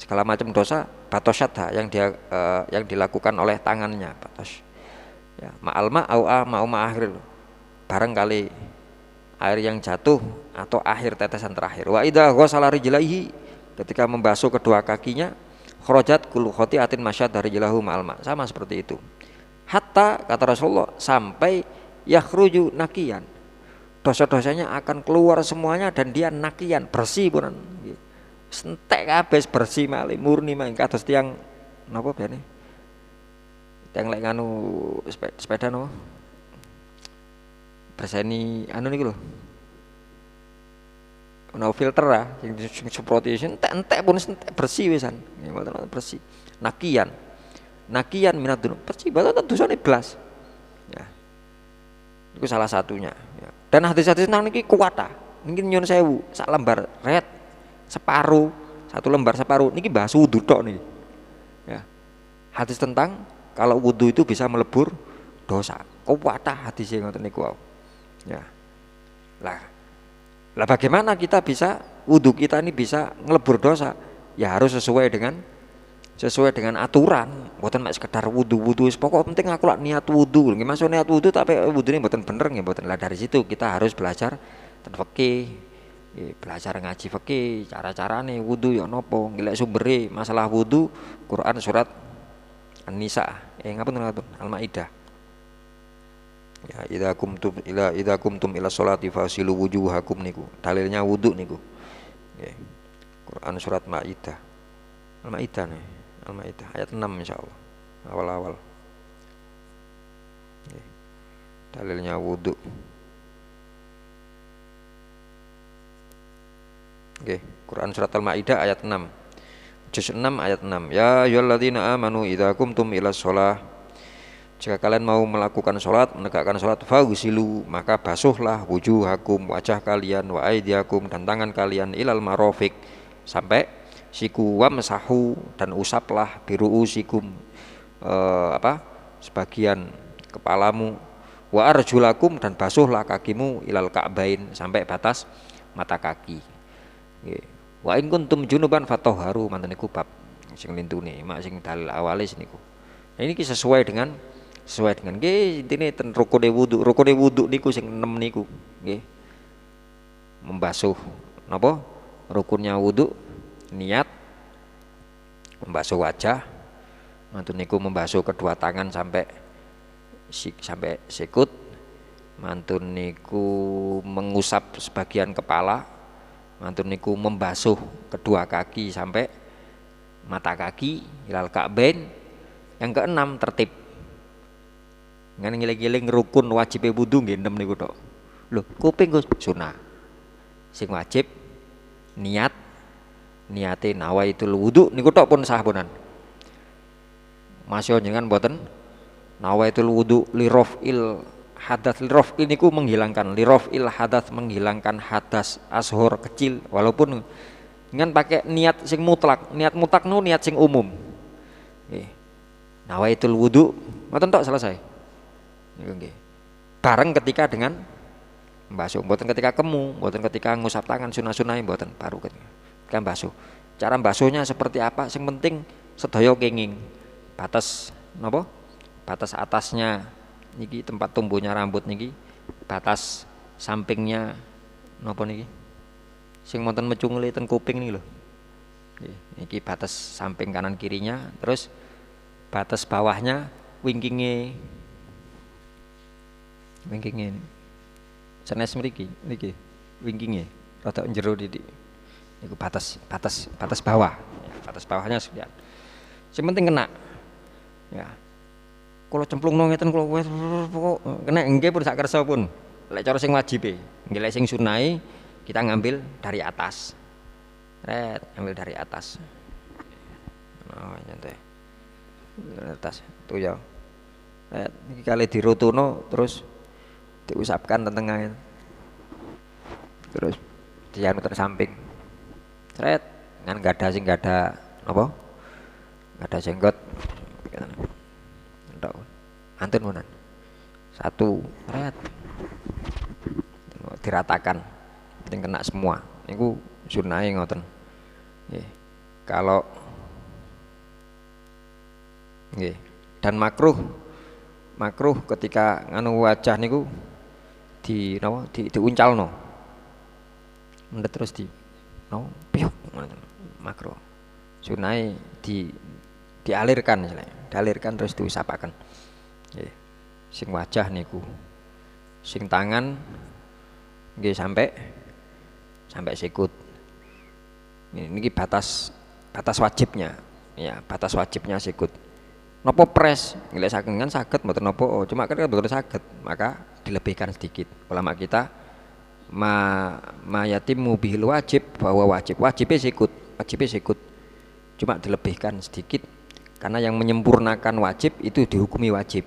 segala macam dosa batosyatha yang dilakukan oleh tangannya batos. Ya, ma'al ma'au ma'uma akhir barangkali air yang jatuh atau akhir tetesan terakhir. Wa idza ghasala rijlaihi, ketika membasuh kedua kakinya, kharajat kullu khati'atin masyad dari rijlahu ma'al ma', sama seperti itu. Hatta kata Rasulullah sampai yakhruju nakian, dosa-dosanya akan keluar semuanya dan dia nakian bersih pun sentek kabeh bersih malih murni mah kados tiyang napa bene tiyang lek nganu sepeda no berseni anu niku lho ono filter lah sing semproti entek pun sentek bersih wisan nggih bersih nakian minat dunub bersih batal dosane blas ya itu salah satunya ya. Dan hadis-hadis nang niki kuat ta niki nyun sewu sak lembar red separuh satu lembar separuh niki bahas wudu tok niki ya hadis tentang kalau wudu itu bisa melebur dosa. Kuwatah hadisnya ngoten niku. Ya. Lah bagaimana kita bisa wudu kita ini bisa ngelebur dosa? Ya harus sesuai dengan aturan. Mboten mek sekedar wudu pokok penting aku lak niat wudu. Nggih masuk niat wudu tapi wudune mboten bener nggih mboten. Lah dari situ kita harus belajar tentang fikih. Belajar ngaji fikih, cara-carane wudu ya napa, golek sumbere masalah wudu Quran surat An-Nisa. Ngapunten Al-Maidah. Ya idza kumtum ila sholati fasilu wujuhakum niku. Dalilnya wudu niku. Nggih. Quran surat Maidah. Al-Maidah nih. Al-Maidah ayat 6 insyaallah. Awal-awal. Nggih. Dalilnya wudu. Nggih, Quran surat Al-Maidah ayat 6. Juz 6 ayat 6. Ya ayyuhalladzina amanu idza kumtum ila shalah. Jika kalian mau melakukan sholat, menegakkan sholat, faghsilu, maka basuhlah wujuhakum, wajah kalian, wa aydiyakum, dan tangan kalian, ilal marafiq, sampai siku, wamsahu, dan usaplah biruusikum, sebagian kepalamu, wa arjulakum, dan basuhlah kakimu, ilal ka'bain, sampai batas mata kaki. Wa in kuntum junuban fatahharu, manten niku bab sing lintune, mak sing dalil awalis niku. Nah, ini sesuai dengan nggih intine ten rukune wudu niku sing 6 niku nggih. Membasuh napa? Rukunnya wudu niat, membasuh wajah, mantun niku membasuh kedua tangan sampai sikut, mantun niku mengusap sebagian kepala, mantun niku membasuh kedua kaki sampai mata kaki ilal ka'bain. Yang keenam tertib. Ngan ngiling-ngiling rukun wajib wudu nggih 6 niku tok. Lho, kuping Gus sunah. Sing wajib niate nawaitul wudu niku tok pun sah punan. Masih jenengan mboten nawaitul wudu lirafil hadas, lirafil niku menghilangkan, lirafil hadas menghilangkan hadas ashor kecil, walaupun dengan pakai niat sing mutlak. Niat mutlak nu niat sing umum. Nggih. Nawaitul wudu ngoten tok selesai. Nggih. Bareng ketika dengan membasuh, mboten ketika kemu, mboten ketika ngusap tangan sunah-sunah mboten, baru ketika membasuh. Cara membasuhnya seperti apa? Sing penting sedaya kenging. Batas napa? Batas atasnya niki tempat tumbuhnya rambut niki, batas sampingnya napa niki? Sing wonten mecungule ten kuping niki lho. Niki batas samping kanan kirinya, terus batas bawahnya wingkinge sanes mriki niki wingkinge rada njero titik niku batas bawah ya, batas bawahnya sekian. Sing penting kena ya. Kalau cemplungno ngeten kula kena nggih pun sak kersa pun. Lek cara sing wajibe, nggih lek sing sunahe kita ngambil dari atas. Ambil dari atas. Oh, nyantai. Atas tuh ya. Iki kali dirutuno terus diusapkan tengah, terus dianu ter samping, seret, ngan gak ada apa, gak ada jenggot, antun munan, satu, seret, diratakan, penting kena semua, niku sunai ngoten, kalau, dan makruh ketika nganu wajah niku diuncalno. Mendet terus piuk makruh. Sunai dialirkan terus diusapaken. Nggih. Sing wajah niku. Sing tangan nggih sampai sikut. Niki batas wajibnya. Ya, batas wajibnya sikut. Nopo pres, nilai sakit kan sakit, mboten nopo, cuma kan betul sakit, maka dilebihkan sedikit. Ulama kita mayatimu bihil wajib, bahwa wajibnya sikut, cuma dilebihkan sedikit, karena yang menyempurnakan wajib itu dihukumi wajib.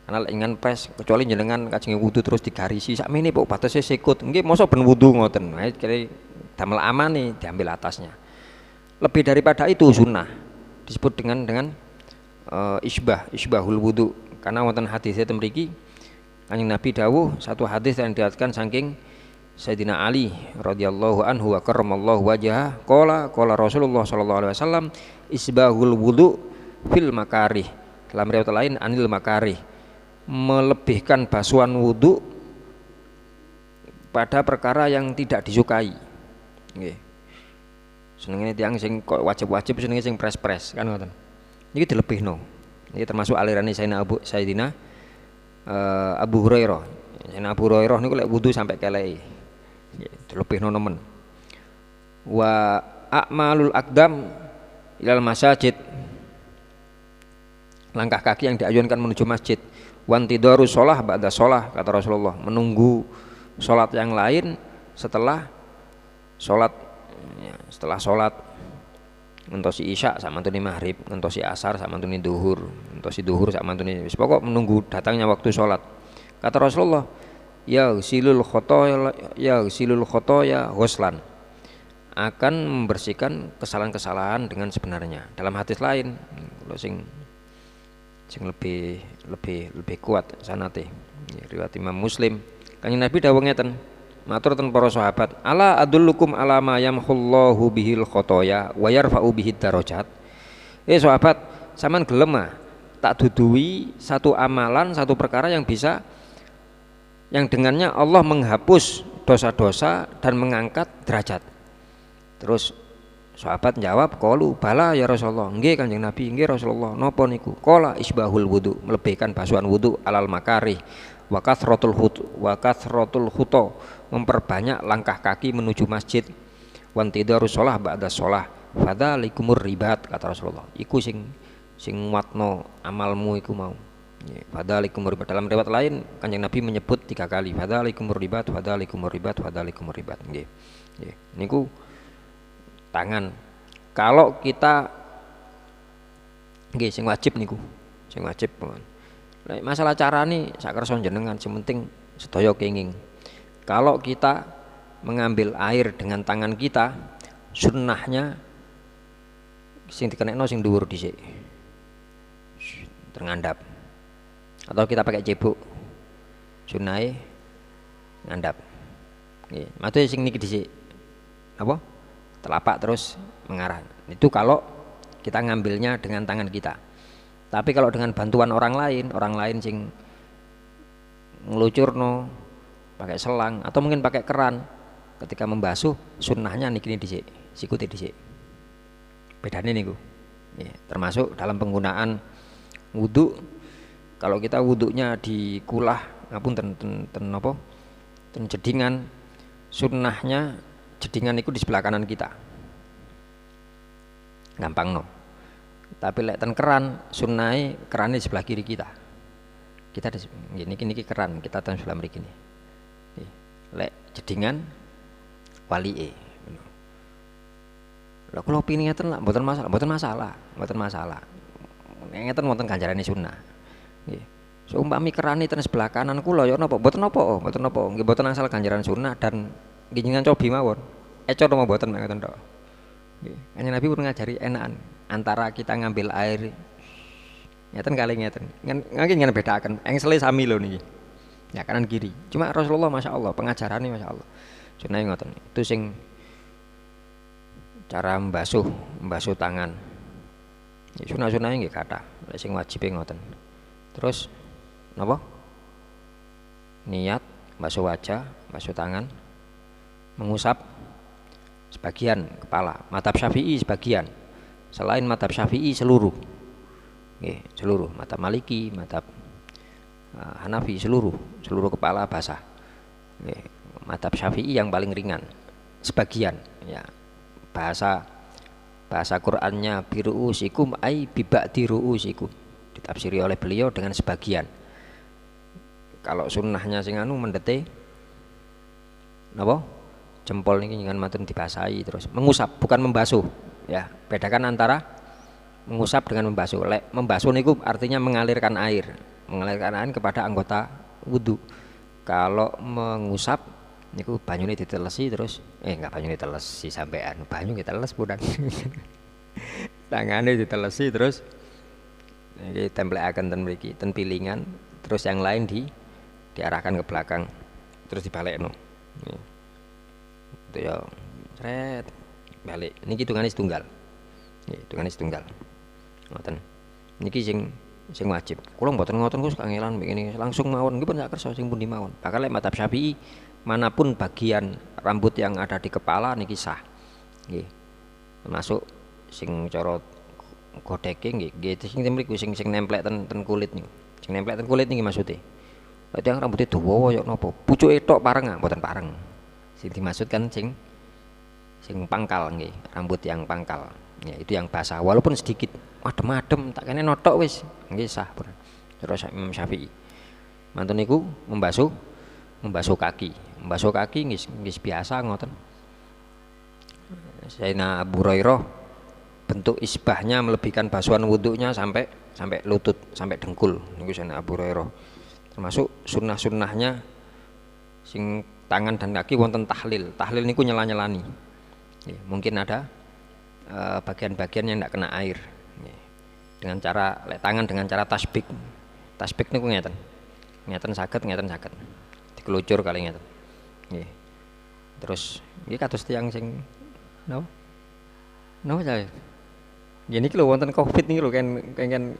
Karena ingin pres, kecuali jenengan kajeng wudu terus digarisi, sakmene kok batasnya sikut, nggih mosok ben wudu ngoten, kira damel aman nih diambil atasnya. Lebih daripada itu sunnah. disebut dengan isbahul wudu, karena wonten hadis itu mriki Kanjeng Nabi dawuh satu hadis yang diriwayatkan saking Sayyidina Ali radhiyallahu anhu wa karramallahu wajhah qala Rasulullah sallallahu alaihi wasallam isbahul wudu fil makarih, dalam riwayat lain anil makarih, melebihkan basuhan wudu pada perkara yang tidak disukai. Nggih. Senengane tiyang sing kok wajib-wajib senenge sing pres-pres kan ngoten. Niki dilebihno. Niki termasuk alirane Sayyidina Abu Hurairah. Sayyidina Abu Hurairah niku lek wudu sampai keleki. Nggih, dilebihno nemen. Wa a'malul aqdam ilal masajid. Langkah kaki yang diayunkan menuju masjid. Wantidaru shalah ba'da shalah, kata Rasulullah, menunggu sholat yang lain setelah sholat, ya, setelah sholat ngentosi isya sama mantuni maghrib, ngentosi asar sama mantuni duhur, ngentosi duhur sama mantuni, pokok menunggu datangnya waktu sholat. Kata Rasulullah, ya silul khotoya huslan, akan membersihkan kesalahan-kesalahan dengan sebenarnya. Dalam hadis lain, kalau sing lebih kuat sanate, riwayat Imam Muslim, Kanjeng Nabi dawuh ngeten, matur ten para sahabat, ala adullukum ala ma yamhullahu bihil khotoya wa yarfa'u bihid darajat. Sahabat, sampean gelem tak duduhi satu amalan, satu perkara yang bisa, yang dengannya Allah menghapus dosa-dosa dan mengangkat derajat. Terus sahabat jawab, qalu bala ya Rasulullah, nggih Kanjeng Nabi, nggih Rasulullah, napa niku? Qala isbahul wudu, melebihkan basuhan wudu, alal makarih, wa kathratul khuto, memperbanyak langkah kaki menuju masjid, wantidarus shalah ba'da shalah, fadzalikumur ribat, kata Rasulullah, iku sing nguatno amalmu iku mau. Fadzalikumur ribat. Dalam riwayat lain Kanjeng Nabi menyebut 3 kali fadzalikumur ribat, fadzalikumur ribat, fadzalikumur ribat. Nggih. Nggih. Niku tangan. Kalau kita nggih sing wajib niku, sing wajib. Masalah cara nih sakersa jenengan, sementing sedaya kenging. Kalau kita mengambil air dengan tangan kita, sunnahnya sing dikenekno sing dhuwur dhisik, terngandap. Atau kita pakai cebok, sunnahe ngandap. Nggih, maksudnya sing niki dhisik apa? Telapak terus mengarah. Itu kalau kita ngambilnya dengan tangan kita. Tapi kalau dengan bantuan orang lain sing ngelucurno pakai selang atau mungkin pakai keran, ketika membasuh sunnahnya niki dhisik, sikute dhisik. Bedane niku. Ya, termasuk dalam penggunaan wudu, kalau kita wudunya di kulah ngapunten ten jedingan, sunnahnya jedingan itu di sebelah kanan kita. Gampang no. Tapi lek ten keran, sunnahe kerane di sebelah kiri kita. Kita niki keran, kita ten sebelah mriki niki. Lek jedingan walike. Lha kula opini ngeten lah, mboten masalah. Ngeten wonten ganjarane sunnah. Nggih. Seumpami kerane ten sebelah kanan kula ya napa? Mboten napa. Nggih mboten asal ganjaran sunnah dan njenengan cobi mawon. Ecor napa mboten ngoten tok. Nggih. Kanjeng Nabi pun ngajari enakan antara kita ngambil air ngeten kali ngeten. Nggih bedaken. Engsele sami lho niki. Ya kanan kiri. Cuma Rasulullah masyaallah pengajarannya masyaallah. Sunnah ngoten. Itu sing cara membasuh tangan. Ya sunah-sunah nggih kathah. Lek sing wajib ngoten. Terus napa? Niat basuh wajah, basuh tangan, mengusap sebagian kepala. Mazhab Syafi'i sebagian. Selain mazhab Syafi'i seluruh. Nggih, seluruh. Mazhab Maliki, mazhab Hanafi seluruh kepala basah. Nggih, mazhab Syafi'i yang paling ringan. Sebagian ya. Bahasa Qur'annya biruusikum ai biba'di ruusikum, ditafsiri oleh beliau dengan sebagian. Kalau sunnahnya sing anu mendete napa? Jempol niki jangan matun dibasahi terus mengusap, bukan membasuh ya. Bedakan antara mengusap dengan membasuh. Lek membasuh niku artinya mengalirkan air kepada anggota wudu. Kalau mengusap niku banyune ditelesi terus enggak banyune ditelesi sampean, banyu kita teles punan. Tangane ditelesi terus iki templekaken ten mriki, ten pilingan, terus yang lain diarahkan ke belakang. Terus dibalekno. Itu ya sret balik. Niki hitungane setunggal. Nggih, hitungane setunggal. Ngoten. Niki sing wajib. Kula mboten ngoten Gus kangelan begini langsung mawon nggih pun sak kersa sing pundi mawon. Bakal lek mazhab Syafi'i manapun bagian rambut yang ada di kepala niki sah. Nggih. Termasuk sing cara godheke nggih sing mriku sing nemplek ten kulit niku. Sing nemplek ten kulit niki maksude. Lek yang rambutnya dawa kaya napa? Pucuke tok pareng mboten pareng. Sing dimaksud kan sing pangkal nggih, rambut yang pangkal. Ya, itu yang basah walaupun sedikit. Adem-adem tak kene notok wis nggih sah pun. Terus Imam Syafi'i. Mantun niku membasuh kaki. Membasuh kaki nggih biasa ngoten. Sayyidina Abu Hurairah bentuk isbahnya melebihkan basuhan wudhunya sampai lutut, sampai dengkul niku Sayyidina Abu Hurairah. Termasuk sunnah-sunnahnya sing tangan dan kaki wonten tahlil. Tahlil niku nyela-nyelani. Ya, mungkin ada bagian-bagian yang tidak kena air. Ya. Dengan cara tangan dengan cara tasbik. Tasbik niku ngeten. Ngeten saged. Dikelucur kali ngeten. Nggih. Terus nggih kados tiyang sing napa saya. Nggih niki lho wonten Covid niki lho kan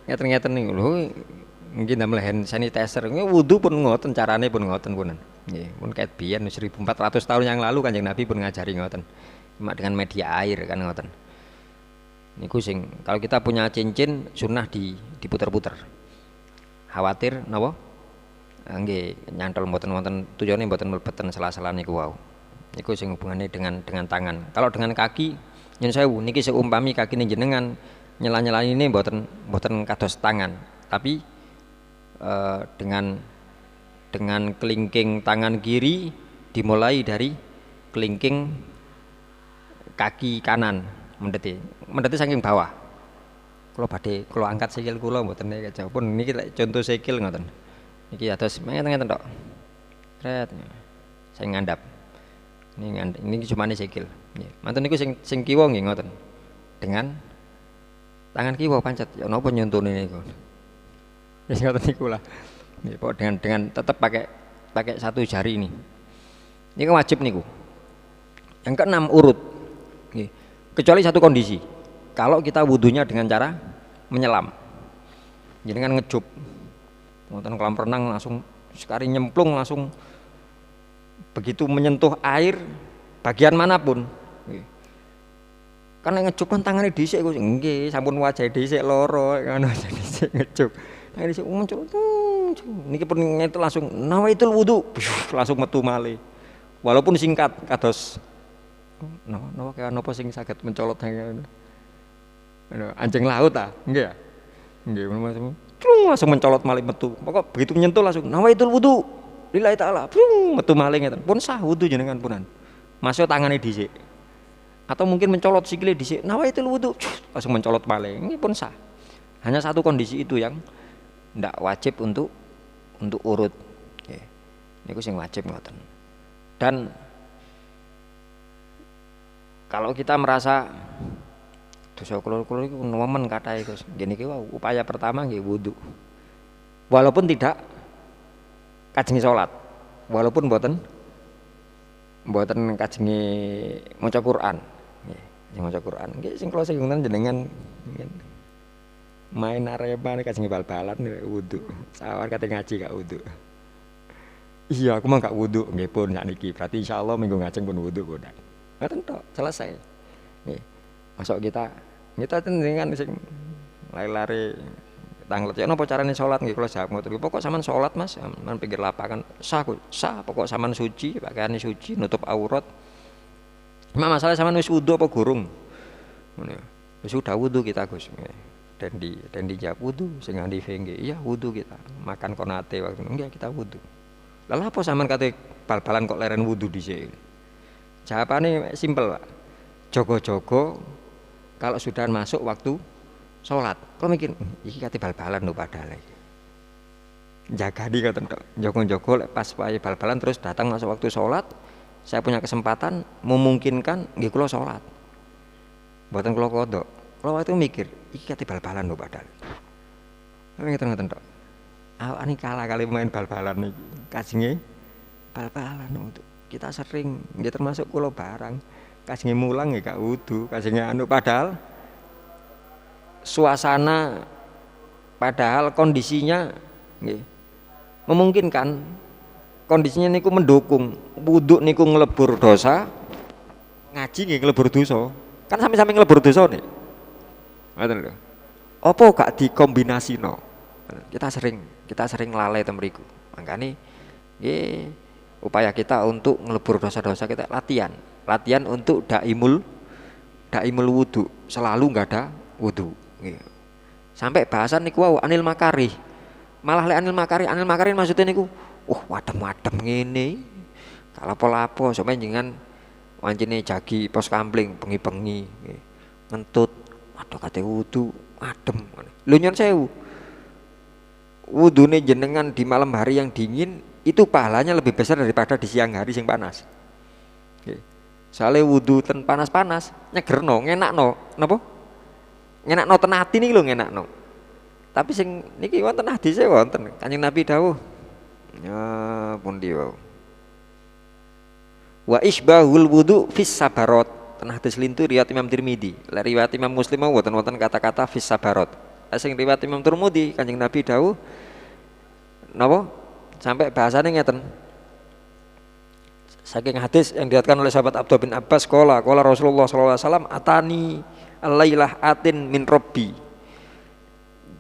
ngeten-ngeten niku lho. Nggih ndamel hand sanitizer. Wudu pun ngoten carane pun ngoten punen. Nggih, pun kayak biyen 1400 tahun yang lalu Kanjeng Nabi pun ngajari ngoten. Cuma dengan media air kan ngoten. Niku sing kalau kita punya cincin sunnah diputer-puter. Khawatir napa? Nggih, nyantol mboten wonten tujuane mboten mlebeten sela-sela niku wau. Niku sing hubungannya dengan tangan. Kalau dengan kaki yen sewu niki seumpami kaki jenengan nyela-nyelani ini mboten kados tangan, tapi dengan kelingking tangan kiri dimulai dari kelingking kaki kanan mendeti saking bawah. Kula angkat sikil kula mboten kaya pun niki contoh sikil ngoten. Niki atus ngeten tok. Ret. Saya ngandap. Ini cuma sikil. Nggih. Mantun niku sing kiwa nggih ngoten. Dengan tangan kiwa pancet ya napa nyontone niku. Wis ngoten niku lah. Nggih, dengan tetap pakai satu jari ini. Ini kan wajib niku. Yang keenam urut. Nggih. Kecuali satu kondisi. Kalau kita wudunya dengan cara menyelam. Jadi kan ngecup. Ngoten kolam renang langsung sekali nyemplung langsung begitu menyentuh air bagian manapun. Nggih. Karena ngecup kan tangannya dhisik Gus. Nggih, sampun wajah dhisik loro ngono dhisik ngecup. Tangan dhisik muncul. Niki pun itu langsung nawaitul wudu langsung metu malih. Walaupun singkat kados napa sing saged mencolot anjing laut ta? Nggih. Nggih, langsung mencolot malih metu. Pokok begitu menyentuh langsung nawaitul wudu lillahi taala. Metu malih ngeten. Pun sah wudu jenengan punan. Masuk tangane dhisik. Atau mungkin mencolot sikile dhisik nawaitul wudu langsung mencolot malih. Ini pun sah. Hanya satu kondisi itu yang ndak wajib untuk urut. Nggih. Niku sing wajib ngoten. Dan kalau kita merasa dosa kula iku nemen kathahe Gus. Nggih niki upaya pertama nggih wudu. Walaupun tidak kajengi salat. Walaupun mboten kajengi maca Quran. Nggih, sing maca Quran. Nggih sing kula sing jenengan main Arema nih kajengi bal-balan wudu. Sawar kate ngaji gak wudu. Iya, aku mah gak wudu nggih pun sakniki. Berarti insyaallah minggu ngajeng pun wudu pun. Ngoten tok, selesai. Nggih. Masuk kita dengan sing lari-lari tanglet ya napa carane salat nggih kula jawab ngoten. Pokok sampean salat Mas, sampean pinggir lapangan sah pokok sampean suci, pakaiane suci, nutup aurat. Cuma masalah sampean wis wudu apa gurung? Ngono. Wis sudah wudu kita Gus. Dan dijawab wudu sing nganti nggih. Iya wudu kita. Makan konate waktu nggih kita wudu. Lah apa sampean kate bal-balan kok leren wudu dhisik? Jawabane simpel, Pak. Jogo-jogo kalau sudah masuk waktu salat. Kok mikir iki kate bal-balan lho padahal iki. Jagani ngoten tok. Jogo-jogo lek pas wae bal-balan terus datang masuk waktu salat, saya punya kesempatan memungkinkan nggih kula salat. Mboten kula kodok. Kalau waktu mikir, iki kate bal-balan lho padahal. Tapi ngeten-ngeten tok. Awak kalah kali main bal-balan niki. Kajenge bal-balan untuk kita sering ya termasuk kula barang. Kajenge mulang ya gak wudu, kajenge anu padahal suasana padahal kondisinya nggih memungkinkan kondisinya niku mendukung wudu niku ngelebur dosa ngaji nggih ngelebur dosa kan sami-sami ngelebur dosa nih ngoten lho apa gak dikombinasino kita sering lalai teng mriku makane nggih upaya kita untuk ngelebur dosa-dosa kita latihan untuk daimul wudu selalu nggak ada wudu sampai bahasan niku wau anil makarih malah le anil makarih maksudnya niku wadem ngene kalau pola-pola sampe jenengan wancine jagi pos kampling bengi-bengi ngentut aduh kate wudu adem lho nyon sewu wudune jenengan di malam hari yang dingin itu pahalanya lebih besar daripada di siang hari sing panas soalnya wudu ten panas-panas nyegerno ngenakno napa ngenakno ten ati niki lho ngenakno tapi sing niki wonten hadise wonten Kanjeng Nabi dawuh ya pundi wae wa isbahul wudu fis sabarot ten hadis lintu riwayat Imam Tirmidzi la riwayat Imam Muslim wonten kata-kata fis sabarot sing riwayat Imam Tirmidzi Kanjeng Nabi dawuh napa sampai bahasane ngeten saking hadis yang diriwayatkan oleh sahabat Abdullah bin Abbas qala Rasulullah sallallahu alaihi wasallam atani al-lailah atin min rabbi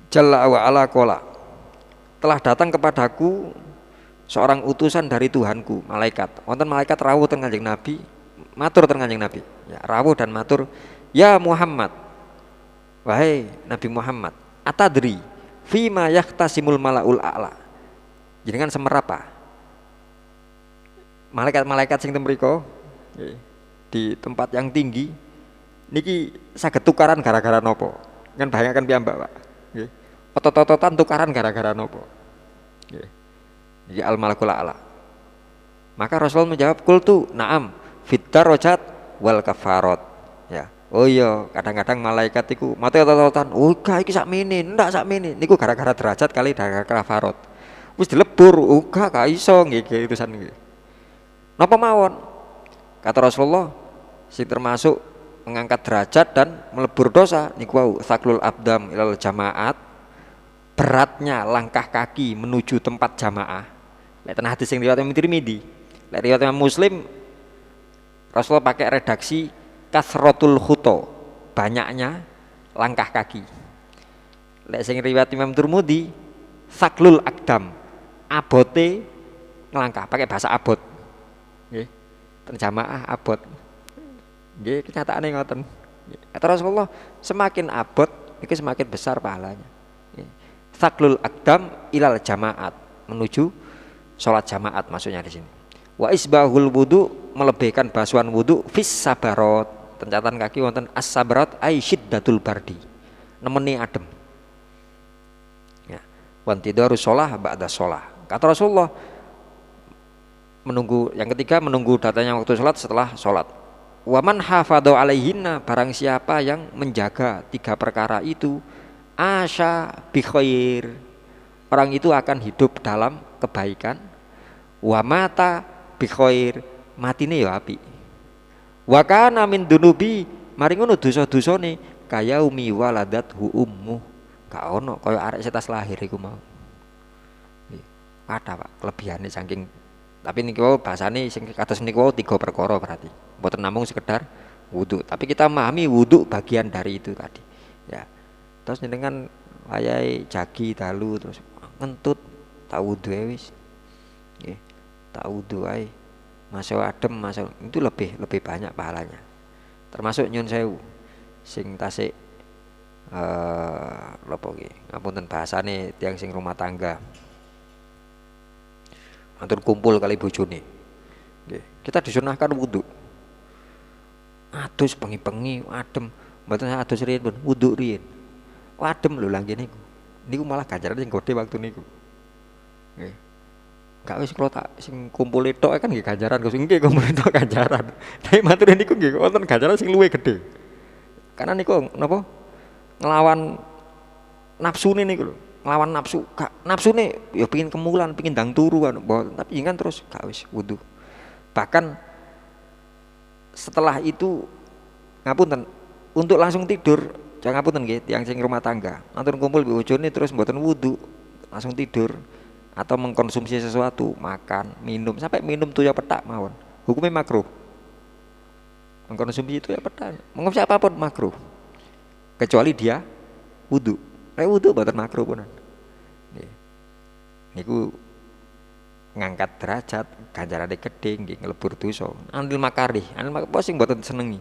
jalla wa ala qala telah datang kepadaku seorang utusan dari Tuhanku malaikat wonten malaikat rawuh teng Kanjeng Nabi matur teng Kanjeng Nabi ya rawuh dan matur ya Muhammad wahai Nabi Muhammad atadri fima yahtasimul malaul a'la jenengan semerapa malaikat-malaikat sing temriko di tempat yang tinggi niki saged tukaran gara-gara nopo kan bayangkan piyambak Pak nggih otot-ototan tukaran gara-gara nopo nggih iki al malakul a'la maka Rasul menjawab qultu na'am fit darajat wal kafarat ya oh iya kadang-kadang malaikat iku mate otot-ototan gak iki sakmene ndak sakmene niku gara-gara derajat kali gara-gara kafarat wis dilebur gak iso nggih urusan nggih napa mawon kata Rasulullah sing termasuk mengangkat derajat dan melebur dosa niku wau saklul abdam ilal jamaat beratnya langkah kaki menuju tempat jamaah lek ten hadis sing riwayat Imam Tirmidzi lek riwayat Imam Muslim Rasulullah pakai redaksi kasratul khuto banyaknya langkah kaki lek sing riwayat Imam Tirmidzi saklul akdam abote ngelangkah pakai bahasa abot nggih ten jamaah abot nggih kenyataane ngoten kata Rasulullah semakin abot iki semakin besar pahalanya saklul akdam ilal jamaat menuju sholat jamaat maksudnya di sini wa isbahul wudu melebihkan basuhan wudu fis sabarot tencatan kaki wonten as sabarat ai syiddatul bardi nemeni adem ya wantidaru shalah ba'da shalah kata Rasulullah menunggu yang ketiga menunggu datanya waktu sholat setelah sholat waman hafadhu alaihinna barang siapa yang menjaga tiga perkara itu asya bi khair orang itu akan hidup dalam kebaikan wa mata bi khair matine ya api wa kana min dunubi mari ngono dosa-dosane kaya umi waladathu ummu gak ono kaya arek setas lahir iku mau ada Pak kelebihane saking tapi niku bahasane sing kados niku tiga perkara berarti mboten namung sekedar wudu tapi kita memahami wudu bagian dari itu tadi ya terus jenengan wayahe jagi dalu terus ngentut tak wudu wis nggih tak wudu ae masuk adem masuk itu lebih banyak pahalanya termasuk nyun sewu sing tasik lopo nggih ngapunten bahasane tiyang sing rumah tangga antur kumpul kali bojone nggih kita disunahkan wudu adus bengi-bengi adem mboten adus riyen pun wudu riyen adem lho lah niku niku malah ganjaran sing gede waktu niku nggih gak wis kula tak sing kumpul tok kan nggih ganjaran Gus nggih kumpul tok ganjaran tapi matur niku nggih wonten ganjaran sing luwih gede karena niku napa nglawan nafsune niku lho, nglawan nafsu. Gak nafsune ya pengin kemulan, pengin ndang turu kan, tapi kan terus gak wis wudu. Bahkan setelah itu ngapunten untuk langsung tidur, jangan ngapunten nggih tiyang sing rumah tangga, atur kumpul mbek bojone terus mboten wudu, langsung tidur atau mengkonsumsi sesuatu, makan, minum, sampai minum tuh ya petak mawon. Hukumnya makruh. Mengkonsumsi itu ya petak. Mengkonsumsi apapun makruh. Kecuali dia wudu. Wudu mboten makruh punan. Nggih. Niku ngangkat derajat, ganjarane gedhe nggih nglebur dosa. Anil makarih, anil makarih sing mboten senengi.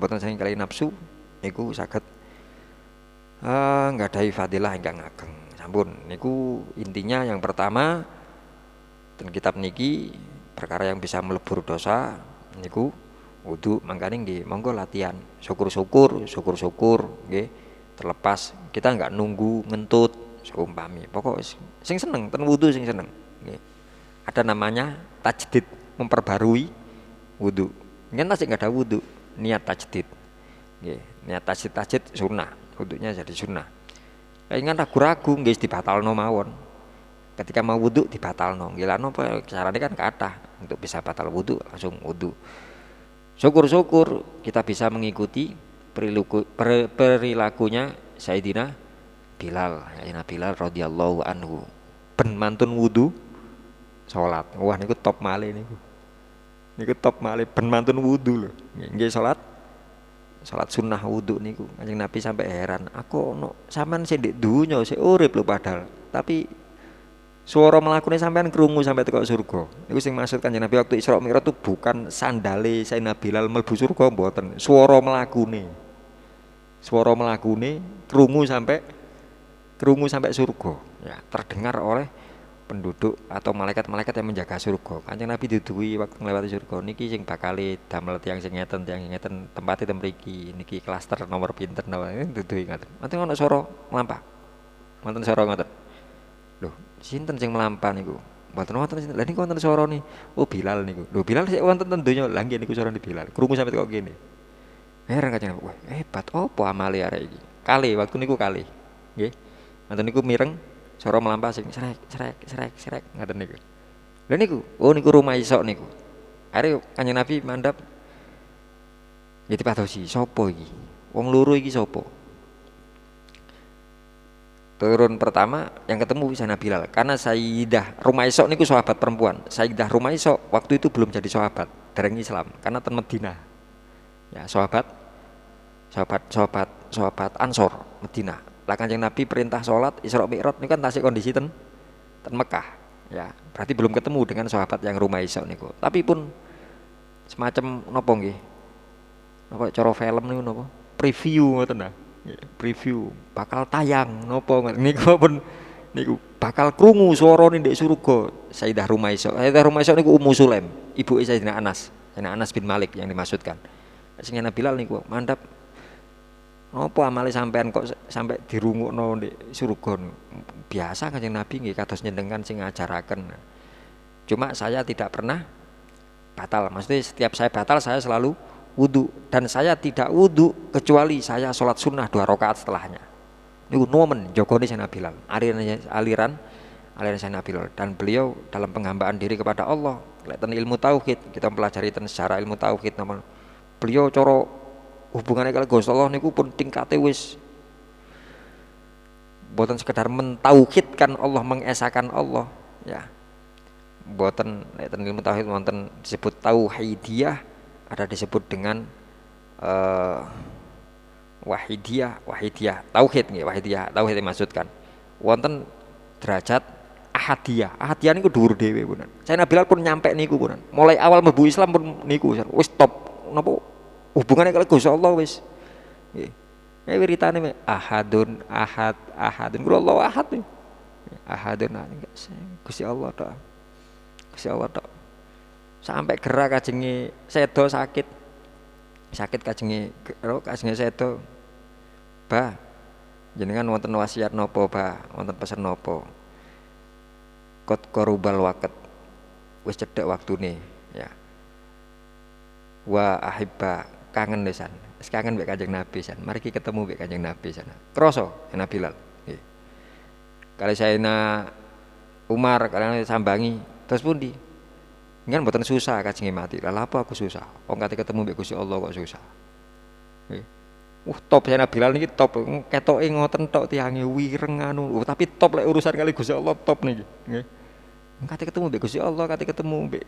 Mboten seneng kali nafsu niku saged nggadahi fadilah ingkang ageng. Sampun niku intinya yang pertama ten kitab niki perkara yang bisa melebur dosa niku wudu. Mangkane nggih monggo latihan syukur-syukur nggih, terlepas kita enggak nunggu ngentut seumpami pokok sing seneng ten wudu sing seneng nggih. Ada namanya tajdid, memperbarui wudu. Yen tasik enggak ada wudu niat tajdid nggih, niat tajdid sunnah, wudunya jadi sunnah. Ingat ragu-ragu nggih dibatalno mawon. Ketika mau wudu dibatalno. Nggih lan apa carane kan kathah untuk bisa batal wudu langsung wudu. Syukur-syukur kita bisa mengikuti perilakunya Sayyidina Bilal. Sayyidina Bilal radhiyallahu anhu. Ben mantun wudu salat. Wah niku top malih niku. Niku top malih ben mantun wudu lho. Nggih salat sunnah wudu niku Kanjeng Nabi sampai heran, aku ono sampean sing ndek donya sik urip lho padahal, tapi swara mlakune sampean krungu sampai teko surga. Niku sing maksud Kanjeng Nabi waktu Isra Mi'raj itu bukan sandale Sayyidina Bilal mlebu surga mboten, swara mlakune krungu sampai surga ya, terdengar oleh penduduk atau malaikat-malaikat yang menjaga surga. Kanjeng Nabi diduduhi waktu nglewati surga niki sing bakale damel tiyang sing ngeten tempate ten mriki niki klaster nomor pinten diduduhi ngoten. Mboten ono swara mlampah. Wonten swara ngoten. Lho, sinten sing mlampah niku? Mboten wonten sinten. Lah niku wonten swara ni. Oh Bilal niku. Lho Bilal sik wonten ten donya. Lah nggih niku swarane Bilal. Krungu sampe kok kene. Heran Kanjeng Nabi. Wah, hebat opo amale arek iki. Kali waktu niku kali. Nggih. Wonten niku mireng swara mlampah sing srek ngaten niku. Lha niku, oh niku rumah isok niku. Arek Kanjeng Nabi mandhap ya dipadosi, sapa iki? Wong loro iki sapa? Turun pertama yang ketemu Sayyidina Bilal karena Sayyidah Rumaisok niku sahabat perempuan. Sayyidah Rumaisok waktu itu belum jadi sahabat, dereng Islam karena ten Madinah. Ya, sahabat Ansor Madinah. Lah Kanjeng Nabi perintah sholat Isra Mi'raj niku kan tasik kondisi ten Mekah. Ya, berarti belum ketemu dengan sahabat yang Rumaisok niku. Tapi pun semacam napa nggih? Napa cara film niku napa? Preview ngoten nah. Preview bakal tayang napa niku pun niku bakal krungu swarane ndek surga Sayyidah Rumaisok. Sayyidah Rumaisok niku Ummu Sulaim, ibuke Sayyidina Anas bin Malik yang dimaksudkan. Sayyidina Bilal niku mandhap apa amale sampean kok sampai dirungokno ndek surga. Biasa Kanjeng Nabi nggih kados nyenengan sing ngajaraken. Cuma saya tidak pernah batal. Maksudnya setiap saya batal saya selalu wudu dan saya tidak wudu kecuali saya sholat sunnah 2 rakaat setelahnya. Niku nomen jogone Sayyidina Bilal. Aliran Sayyidina Bilal dan beliau dalam penghambaan diri kepada Allah. Lek ilmu tauhid kita pelajari secara ilmu tauhid namun beliau coro hubungannya kalau Gusti Allah niku pun tingkate wis boten sekedar mentauhidkan Allah, mengesakan Allah ya. Boten nek ilmu tauhid wonten disebut tauhidiyah, ada disebut dengan wahidiyah tauhid nggih, tauhid dimaksudkan. Wonten derajat ahadiyah niku dhuwur dhewe punan. Sayyidina Bilal pun nyampe niku punan. Mulai awal mlebu Islam pun niku wis top napa hubungannya kalau Gusti Allah wis nggih. Wiritane ahadun kula Allah ahad nih. Ahadun Gusti Allah tok. Sampai gerak kajenge sedo sakit kajenge sedo. Bah, jenengan wonten wasiat napa, Bah? Wonten pesen napa? Qad qarubal waqt. Wis cedhek waktune, ya. Wa ahibba kangen desan. sekangen mbek Kanjeng Nabi san. Mari kita ketemu mbek Kanjeng Nabi sana. Kroso Sayyidina Bilal. Nggih. Kali Sayyidina Umar kalian sambangi terus pundi? Kan mboten susah kajenge mati. Lah apa aku susah? Wong kate ketemu mbek Gusti Allah kok susah. Nggih. Top Sayyidina Bilal niki top. Ketoke ngoten tok tiange wireng anu. Tapi top lek urusan kali Gusti Allah top niki. Nggih. Kate ketemu mbek Gusti Allah, kate ketemu mbek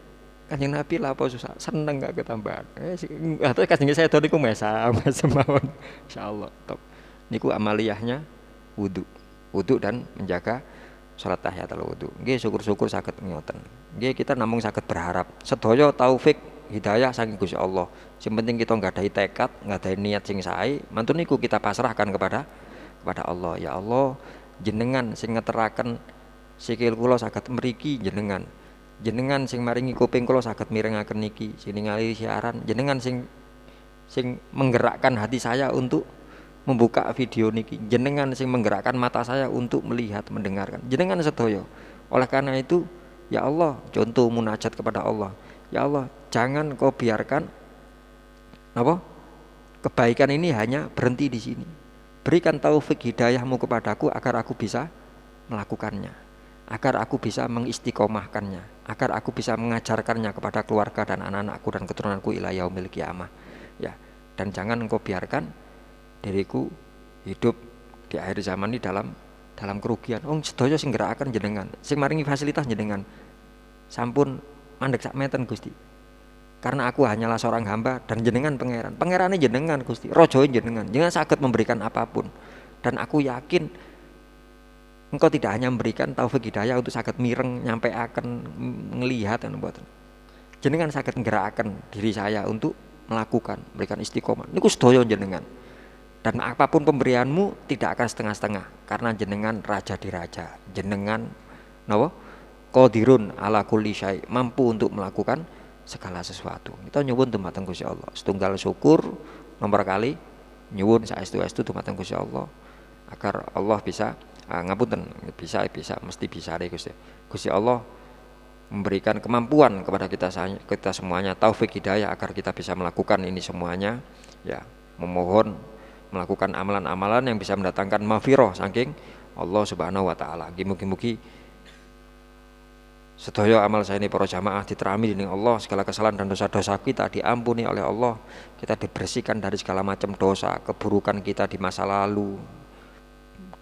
Kanjeng Nabi lah apa susah. Seneng gak ketambahan. Terus Kanjeng saya niku mesam mawon. Insyaallah top. Niku amaliyahnya wudu. Wudu dan menjaga salat tahiyatul wudu. Nggih syukur-syukur saged ngoten. Nggih kita namung saged berharap sedaya taufik hidayah saking Gusti Allah. Sing penting kita nggadahi tekad, nggadahi niat sing sae, mantun niku kita pasrahkan kepada Allah. Ya Allah, jenengan sing ngeteraken sikil kula saged mriki jenengan. Jenengan sing maringi kuping kula saged mirengaken niki, sing ningali siaran, jenengan sing menggerakkan hati saya untuk membuka video niki, jenengan sing menggerakkan mata saya untuk melihat, mendengarkan, jenengan sedaya. Oleh karena itu, ya Allah, contoh munajat kepada Allah. Ya Allah, jangan kau biarkan apa? Kebaikan ini hanya berhenti di sini. Berikan taufik hidayahmu kepadaku agar aku bisa melakukannya, agar aku bisa mengistiqomahkannya, agar aku bisa mengajarkannya kepada keluarga dan anak-anakku dan keturunanku ila yaumil qiyamah. Ya, dan jangan engkau biarkan diriku hidup di akhir zaman ini dalam kerugian. Sedaya sing gerakaken jenengan, sing maringi fasilitas jenengan. Sampun mandek sak meten Gusti. Karena aku hanyalah seorang hamba dan jenengan pangeran. Pangerane jenengan Gusti, raja jenengan. Jenengan saged memberikan apapun. Dan aku yakin engkau tidak hanya memberikan taufik hidayah untuk saged mireng nyampe akan ngelihat dan mboten. Jenengan saged ngerakaken diri saya untuk melakukan, memberikan istiqomah. Niku sedaya jenengan. Dan apapun pemberianmu tidak akan setengah-setengah karena jenengan raja di raja. Jenengan napa? Qadirun ala kulli syai, mampu untuk melakukan segala sesuatu. Kita nyuwun dumateng Gusti Allah. Setunggal syukur nomor kali nyuwun saestu-estu dumateng Gusti Allah agar Allah bisa ngapunten bisa mesti bisa deh Gusti Allah memberikan kemampuan kepada kita semuanya, taufik hidayah agar kita bisa melakukan ini semuanya. Ya, memohon melakukan amalan-amalan yang bisa mendatangkan maghfirah saking Allah Subhanahu wa taala. Mugi-mugi sedaya amal saya ini para jamaah diterami dening Allah, segala kesalahan dan dosa-dosa kita diampuni oleh Allah, kita dibersihkan dari segala macam dosa, keburukan kita di masa lalu,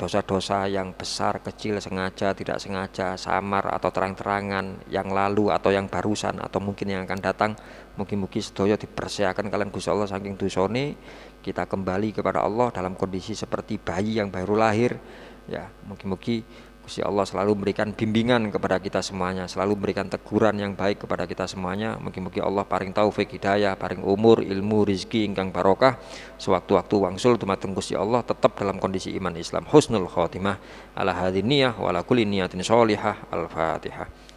dosa-dosa yang besar, kecil, sengaja, tidak sengaja, samar atau terang-terangan, yang lalu atau yang barusan atau mungkin yang akan datang. Mugi-mugi sedaya dipersiakan kalian Gusti Allah saking dosane, kita kembali kepada Allah dalam kondisi seperti bayi yang baru lahir. Ya, mugi-mugi Gusti Allah selalu memberikan bimbingan kepada kita semuanya, selalu memberikan teguran yang baik kepada kita semuanya. Mugi-mugi Allah paring taufik hidayah, paring umur, ilmu, rizki ingkang barokah, sewaktu-waktu wangsul dumateng Gusti Allah tetap dalam kondisi iman Islam. Husnul khotimah ala hadhihi niyah wa ala kulli niyatin sholihah. Al-Fatihah.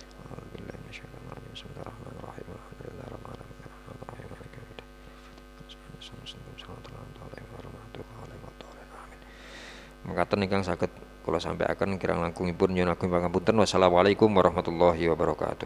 Mekaten ingkang saged kula sampaikan kirang langkungipun nyuwun agung pangapunten. Wassalamualaikum warahmatullahi wabarakatuh.